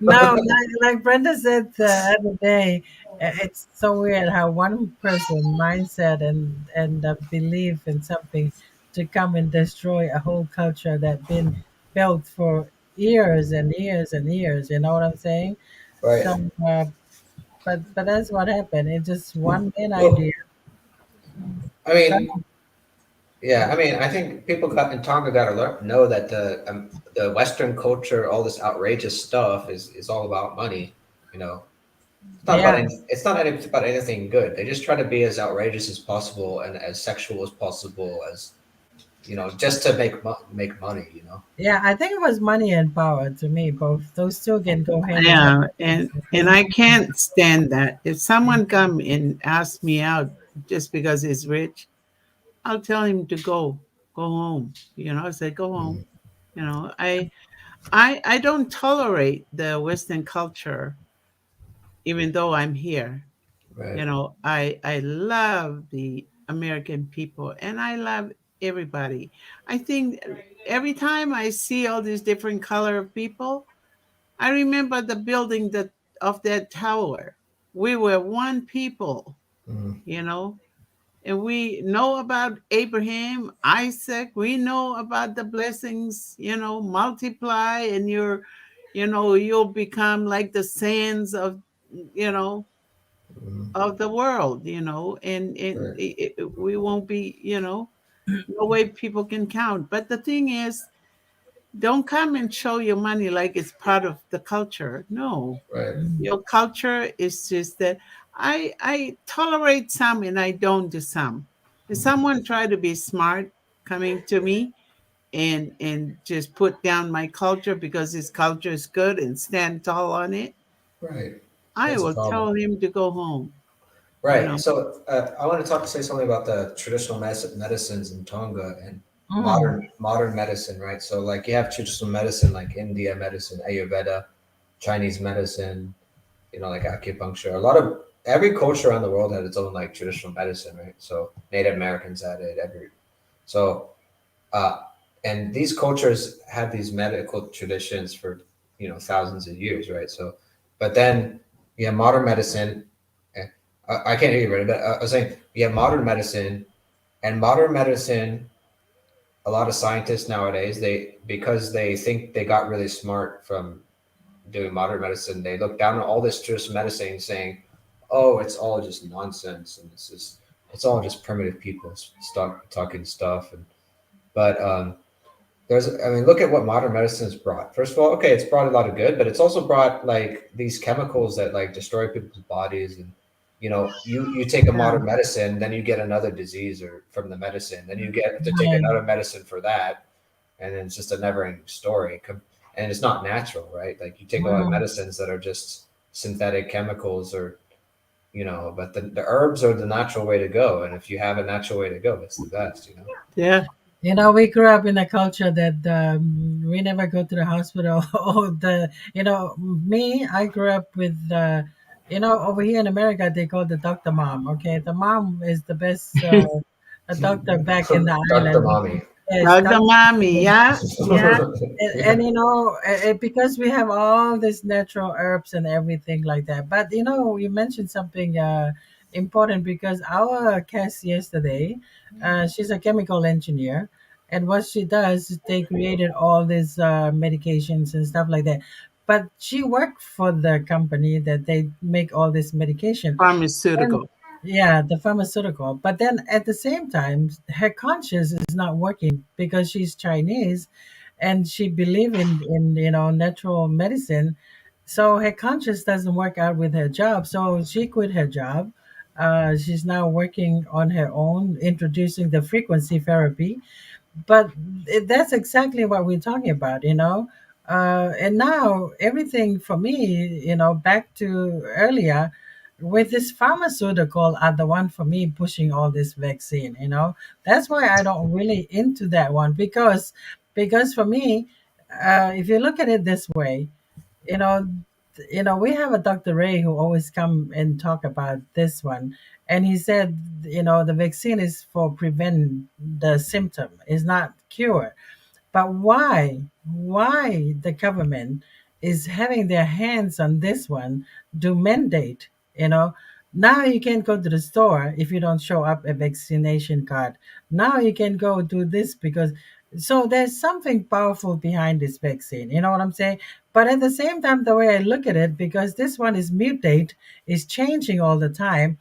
No, like Brenda said the other day, it's so weird how one person mindset and belief in something to come and destroy a whole culture that been built for years and years and years. You know what I'm saying? Right. So, but that's what happened. It's just one main idea. Well, I mean, yeah, I mean, I think people got in Tonga got to know that the Western culture, all this outrageous stuff, is all about money. You know, it's not about Yes. it's about anything good. They just try to be as outrageous as possible and as sexual as possible as just to make money. You know, Yeah, I think it was money and power to me. Both those two can go hand in hand. Yeah, and I can't stand that. If someone come and ask me out just because he's rich, I'll tell him to go home. I say go home. Mhm. I don't tolerate the Western culture, even though I'm here. Right. I love the American people and I love everybody. I think every time I see all these different color of people, I remember the building of that tower. We were one people, Mhm. you know, and we know about Abraham, Isaac. We know about the blessings, multiply, and you'll become like the sands you know, Mhm. of the world, and Right. we won't be, no way people can count. But the thing is, don't come and show your money like it's part of the culture. No, Right. your culture is just that I tolerate some and I don't do some. If someone try to be smart coming to me, and just put down my culture because his culture is good and stand tall on it, Right. I That's a will problem. tell him to go home. You Right. know, So I want to say something about the traditional medicines in Tonga and Mm. modern medicine, right? So like you have traditional medicine like India medicine, Ayurveda, Chinese medicine, like acupuncture. A lot of every culture around the world had its own like traditional medicine, right? So Native Americans had it, so uh, and these cultures had these medical traditions for thousands of years, right? So, but then you have modern medicine. eh, I can't hear you, right? But I was saying you have modern medicine, and modern medicine. A lot of scientists nowadays, because they think they got really smart from doing modern medicine, they look down on all this traditional medicine, saying, "Oh, it's all just nonsense, and it's all just primitive people talking stuff." And but I mean, look at what modern medicine has brought. First of all, okay, it's brought a lot of good, but it's also brought like these chemicals that like destroy people's bodies. And you take a yeah, modern medicine, then you get another disease or from the medicine, then you get to take Right. another medicine for that, and then it's just a never-ending story. And it's not natural, right? Like you take a lot of Mm. medicines that are just synthetic chemicals, or but the herbs are the natural way to go. And if you have a natural way to go, it's the best. yeah. We grew up in a culture that we never go to the hospital. Or I grew up with, over here in America, they call the doctor mom. Okay, the mom is the best a doctor back in the Dr. island. Mommy. Yes, Dog the mommy, yeah, yeah. and because we have all these natural herbs and everything like that. But you mentioned something important, because our guest yesterday, she's a chemical engineer, and what she does is they created all these medications and stuff like that. But she worked for the company that they make all this medication. And Pharmaceutical. yeah, the pharmaceutical. But then at the same time, her conscience is not working because she's Chinese, and she believe in natural medicine. So her conscience doesn't work out with her job. So she quit her job. She's now working on her own, introducing the frequency therapy. But that's exactly what we're talking about. And now everything for me, back to earlier, with this pharmaceutical are the one for me pushing all this vaccine. That's why I don't really into that one, because for me, if you look at it this way, you know we have a Dr. Ray who always come and talk about this one. And he said, the vaccine is for prevent the symptom, is not cure. But why the government is having their hands on this one to mandate, you know? Now you can't go to the store if you don't show up a vaccination card. Now you can go do this because, so there's something powerful behind this vaccine. You know what I'm saying? But at the same time, the way I look at it, because this one is mutate, is changing all the time.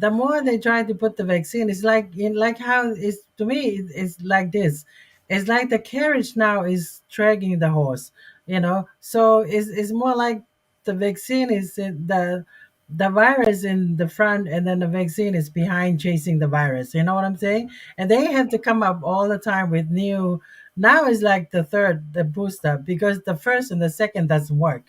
The more they try to put the vaccine, it's like how is to me it's like this. It's like the carriage now is dragging the horse. So it's more like the vaccine is the virus in the front, and then the vaccine is behind chasing the virus. You know what I'm saying? And they have to come up all the time with new. Now is like the booster, because the first and the second doesn't work.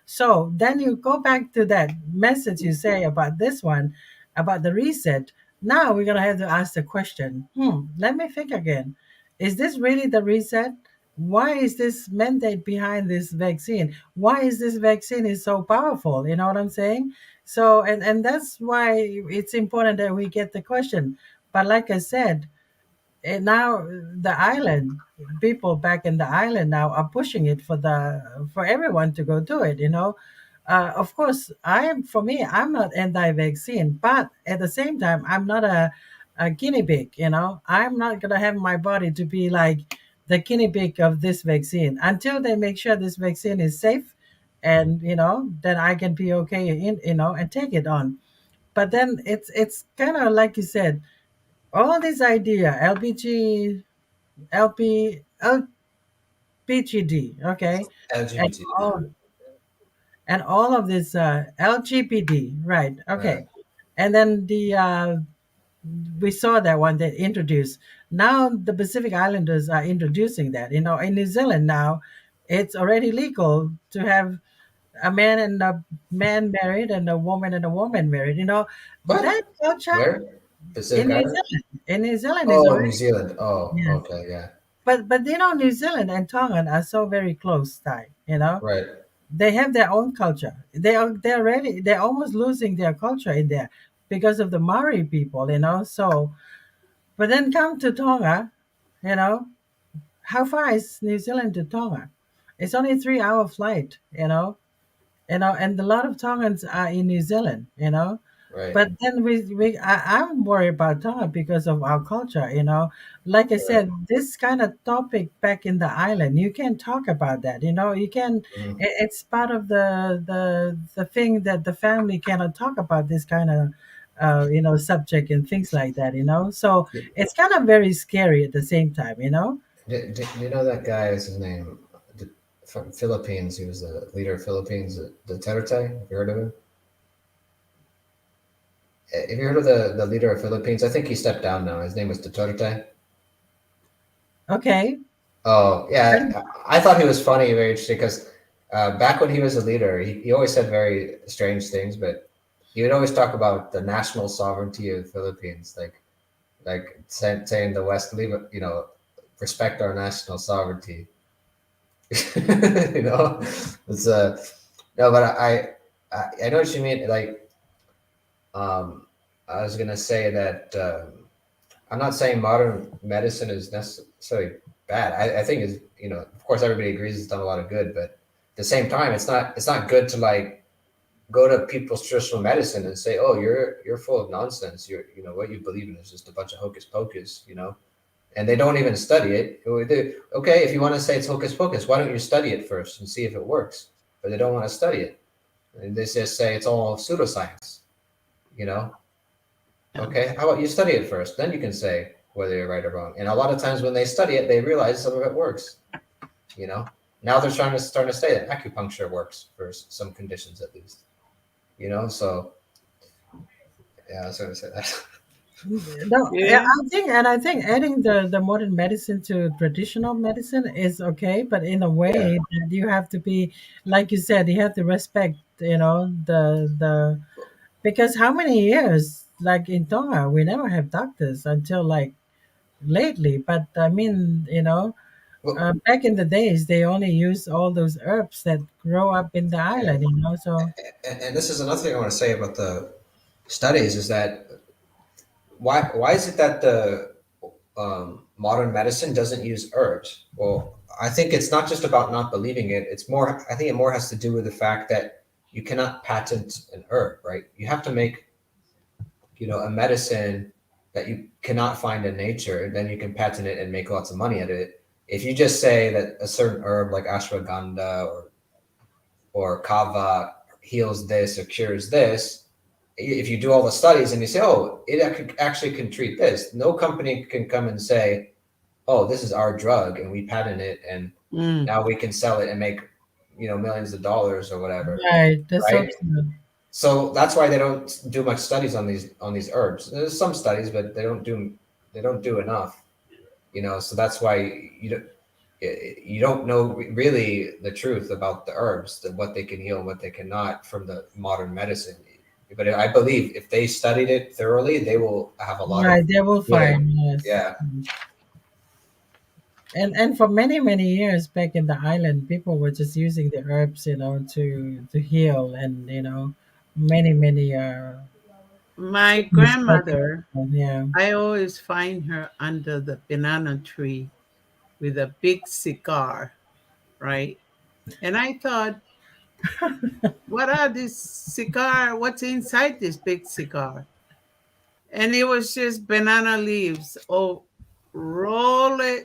So then you go back to that message you say about this one, about the reset. Now we're gonna have to ask the question. Let me think again. Is this really the reset? Why is this mandate behind this vaccine? Why is this vaccine is so powerful? You know what I'm saying? So and that's why it's important that we get the question. But like I said, and now the island people back in the island now are pushing it for everyone to go do it. Of course, for me, I'm not anti-vaccine, but at the same time, I'm not a guinea pig. I'm not gonna have my body to be like the guinea pig of this vaccine until they make sure this vaccine is safe, and then I can be okay and take it on. But then it's kind of like you said, all this idea LPG, LP, LPGD, okay, and LGBT. all of this LGPD, right? Right. Okay, and then the we saw that one that introduced. Now the Pacific Islanders are introducing that. In New Zealand now, it's already legal to have a man and a man married and a woman and a woman married. That What? culture Where? in Pacific New Island? Zealand. In New Zealand is Oh, New already, Zealand. Oh, yeah. okay, yeah. But New Zealand and Tonga are so very close tied. Right. They have their own culture. They're almost losing their culture in there because of the Maori people. So, but then come to Tonga. You know, how far is New Zealand to Tonga? It's only 3 hour flight. And a lot of Tongans are in New Zealand. Right. But then I'm worried about Tonga because of our culture. Like I Right. said, this kind of topic back in the island, you can talk about that. You can. Mhm. It's part of the thing that the family cannot talk about this kind of subject and things like that. So it's kind of very scary at the same time. Do you know that guy? Is his name? From Philippines. He was the leader of Philippines. The Duterte. Have you heard of him? Have you heard of the leader of Philippines? I think he stepped down now. His name was Duterte. Okay. Oh yeah, I thought he was funny, very interesting because back when he was a leader, he always said very strange things, but he would always talk about the national sovereignty of the Philippines, like saying the West, leave it, respect our national sovereignty. you know, it's no, but I know what you mean. Like, I was gonna say that. I'm not saying modern medicine is necessarily bad. I think is of course everybody agrees it's done a lot of good, but at the same time, it's not good to like go to people's traditional medicine and say, oh, you're full of nonsense. What you believe in is just a bunch of hocus pocus, and they don't even study it. Okay, if you want to say it's hocus pocus, why don't you study it first and see if it works? But they don't want to study it. And they just say it's all pseudoscience, you know? Yeah. Okay, how about you study it first? Then you can say whether you're right or wrong. And a lot of times when they study it, they realize some of it works. You know, now they're starting to say that acupuncture works for some conditions at least. So yeah, I was going to say that. No, yeah, Yeah. I think adding the modern medicine to traditional medicine is okay, but in a Yeah, way that you have to be, like you said, you have to respect, the because how many years, like in Tonga, we never have doctors until like lately. But I mean, well, back in the days, they only used all those herbs that grow up in the yeah, island. So and this is another thing I want to say about the studies is that why is it that the modern medicine doesn't use herbs? Well, I think it's not just about not believing it. It's more. I think it more has to do with the fact that you cannot patent an herb, right? You have to make a medicine that you cannot find in nature, then you can patent it and make lots of money out of it. If you just say that a certain herb like ashwagandha or kava heals this or cures this, if you do all the studies and you say, oh, it actually can treat this, no company can come and say, oh, this is our drug and we patent it and Mm. now we can sell it and make millions of dollars or whatever, right, that's so right? true. So that's why they don't do much studies on these herbs. There's some studies, but they don't do enough. So that's why you don't know really the truth about the herbs, what they can heal and what they cannot from the modern medicine. But I believe if they studied it thoroughly, they will have a lot of Right, they will good. find, yes. Yeah, And for many years back in the island, people were just using the herbs, to heal, and many My things back in grandmother, the island, yeah. I always find her under the banana tree with a big cigar, right? And I thought, what are this cigar? What's inside this big cigar? And it was just banana leaves. Oh, Yes, roll it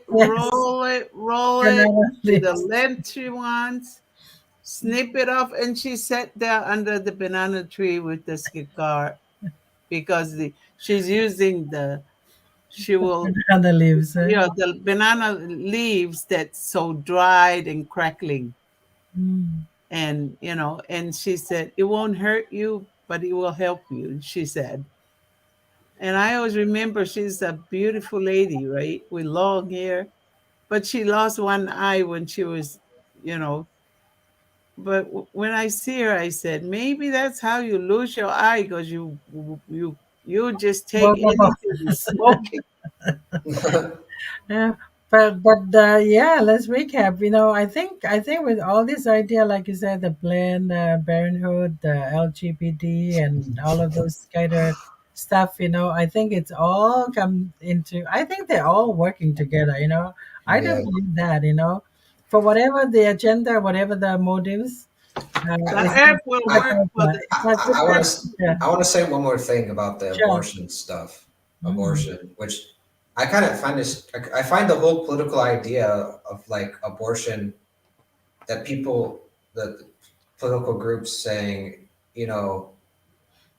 banana to the leaves. lengthy ones, snip it off. And she sat there under the banana tree with the cigar because she's using she will, Banana leaves. the banana leaves that's so dried and crackling. Mm. And she said, it won't hurt you, but it will help you, she said. And I always remember she's a beautiful lady, right? With long hair. But she lost one eye when she was, you know. But when I see her, I said, maybe that's how you lose your eye because you just take Well, anything to smoke it. yeah, but yeah, let's recap. I think with all this idea, like you said, the Planned Parenthood, the LGBT, and all of those kind of stuff. I think it's all come into. I think they're all working together. I do Yeah, believe that. For whatever the agenda, whatever the motives, The it's earth not will good work for purpose. the. It's not good I want to. purpose. Yeah, I want to say one more thing about the sure. abortion stuff. Mm. Abortion, which I kind of find this. I find the whole political idea of like abortion that people, the political groups saying, you know,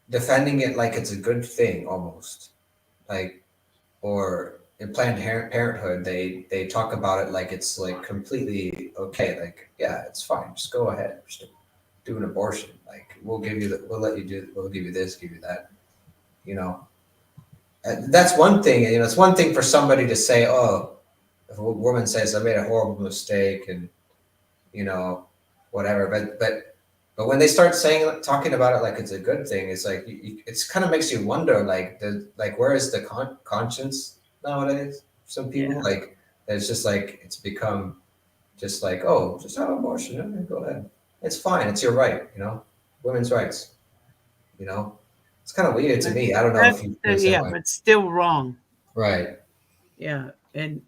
defending it like it's a good thing almost, like, or in Planned Parenthood, they talk about it like it's like completely okay. Like, yeah, it's fine. Just go ahead. Just do an abortion. Like, we'll let you do, we'll give you this, give you that. You know, that's one thing. It's one thing for somebody to say, oh, if a woman says, I made a horrible mistake and, you know, whatever. But when they start saying, talking about it like it's a good thing, it's like, it's kind of makes you wonder, like, where is the conscience nowadays? Some people, Yeah. like, it's just like, it's become just like, oh, just have an abortion. Okay, go ahead. It's fine. It's your right, women's rights, you know? It's kind of weird to me. I don't know That's if you feel the same yeah, way. but still wrong. Right. Yeah, and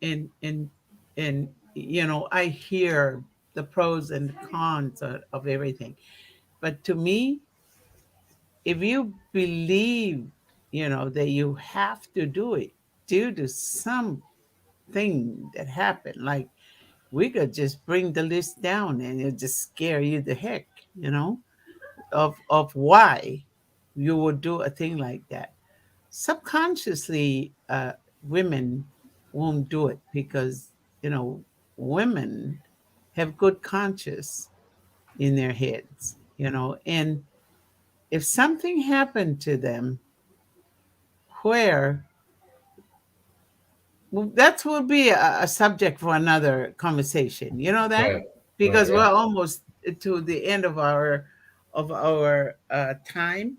I hear the pros and cons of everything. But to me, if you believe, that you have to do it due to something that happened, like we could just bring the list down and it just scare you the heck, of why you would do a thing like that. Subconsciously, women won't do it because women have good conscience in their heads, and if something happened to them where well, that will be a subject for another conversation, that, Right. Right. because we're Yeah. almost to the end of our time,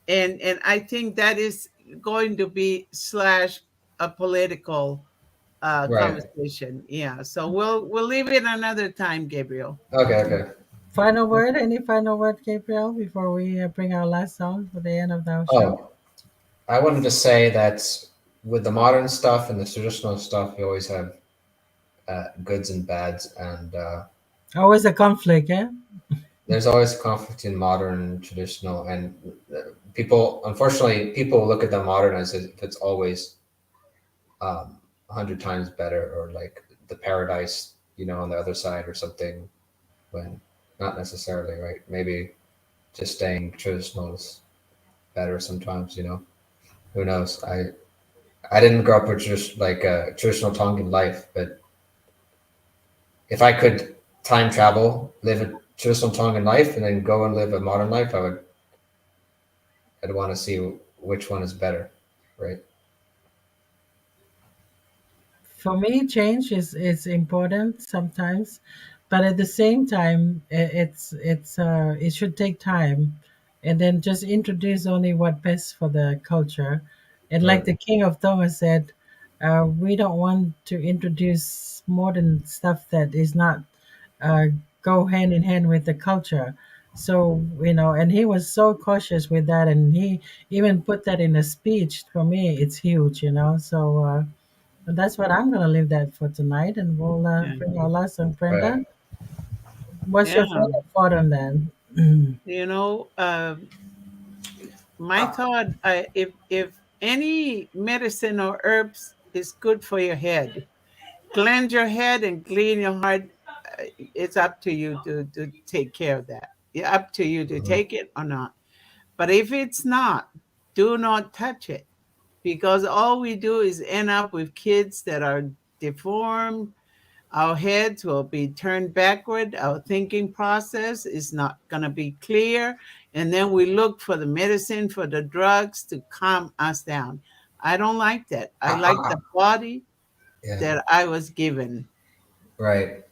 and I think that is going to be slash a political Right. conversation. Yeah, so we'll leave it another time, Gabriel. Okay. Okay. Final word? Any final word, Gabriel, before we bring our last song for the end of our show? Oh, I wanted to say that with the modern stuff and the traditional stuff, you always have goods and bads, and Always a conflict, yeah? there's always conflict in modern and traditional. And people, unfortunately, people look at the modern as if it's always 100 times better, or like the paradise, on the other side or something. When not necessarily, right? Maybe just staying traditional is better sometimes. Who knows? I didn't grow up with just like a traditional Tongan life, but if I could time travel, live a traditional Tongan life, and then go and live a modern life, I'd want to see which one is better, right? For me, change is important sometimes, but at the same time, it should take time, and then just introduce only what best for the culture. And like Right, the King of Tonga said, we don't want to introduce modern stuff that is not uh, go hand in hand with the culture. So, and he was so cautious with that, and he even put that in a speech. For me, it's huge. So that's what I'm gonna leave that for tonight, and we'll Yeah, bring our last song. right, Brenda, what's your yeah. final thought on that? You know, my thought, if any medicine or herbs is good for your head, cleanse your head and clean your heart. It's up to you to take care of that. It's up to you to mhm, take it or not. But if it's not, do not touch it, because all we do is end up with kids that are deformed. Our heads will be turned backward. Our thinking process is not going to be clear. And then we look for the medicine, for the drugs to calm us down. I don't like that. I I, like I, the body yeah, that I was given. right.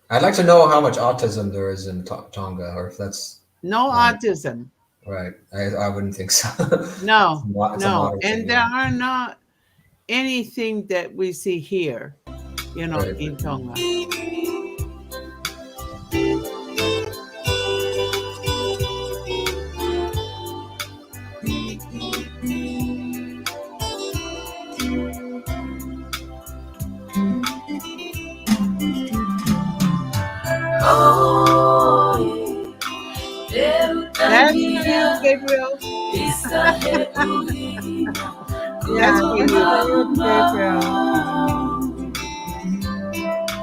I'd like to know how much autism there is in Tonga, or if that's No not autism. right. I wouldn't think so. No, It's a no. modern thing, And there yeah. are not anything that we see here, Right. in Tonga. Oh, That's for you, Gabriel. That's Yeah, for that's you. for you, Gabriel.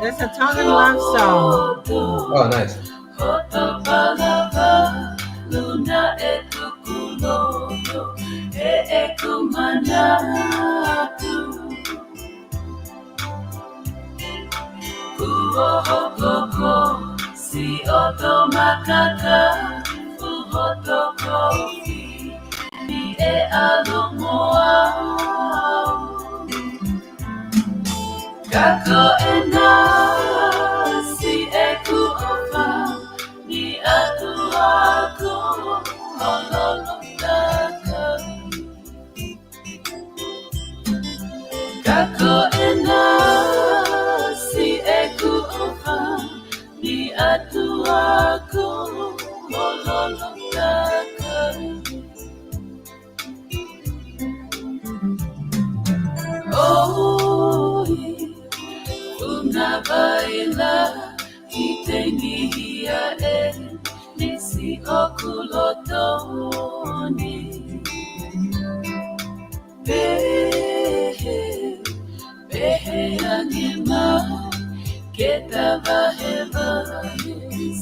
That's a Tongan love song. Oh, nice. Luna etukuloyo ekumanatu kuohokoko si otomakaka uhotokofi ni alumoa kako ena si eku ofa ni atu aku ololotaka kako ena si eku ofa ni atu aku ololotaka oh una baila itengia nisi okulotoni behe behe angema keta baheva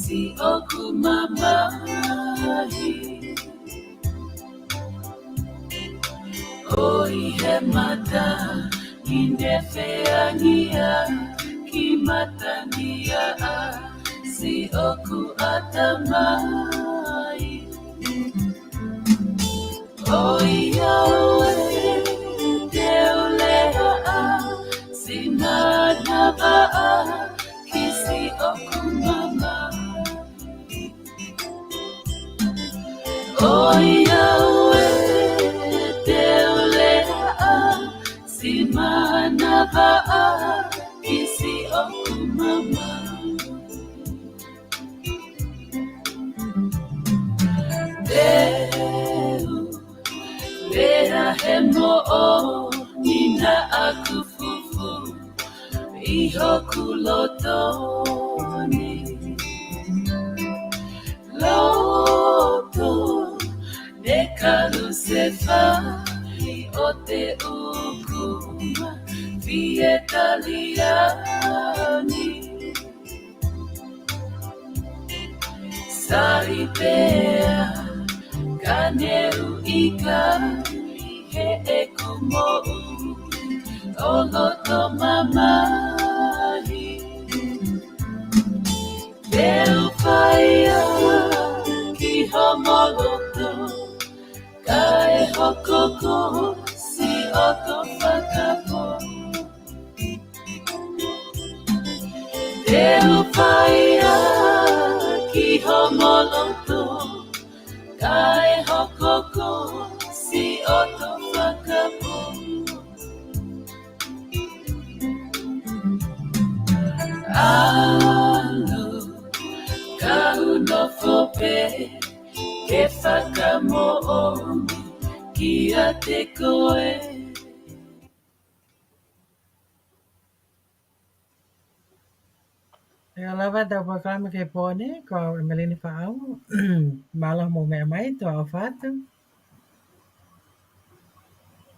si okumamahi oi hemata inefeangia kimatania si oku atamai oi yawe deulea si manaba kisi oku mama oi yawe deulea si manaba kisi oku mama Deu, lea hemo o nina akufufu iho kulotoni loto nekalusefa ote ukuma vietaliani Saripea kaneu ika he ekumo oloto mamahi Deu paia ki homoloto kae hokoko si oto whakapo Deu paia ki homoloto kai hokoko si oto whakapo Alu kauno fope ke whakamo omi ki a te koe Eu lava da proclama que pone, com a Melanie Faal, Malo mo me mai to ao fato.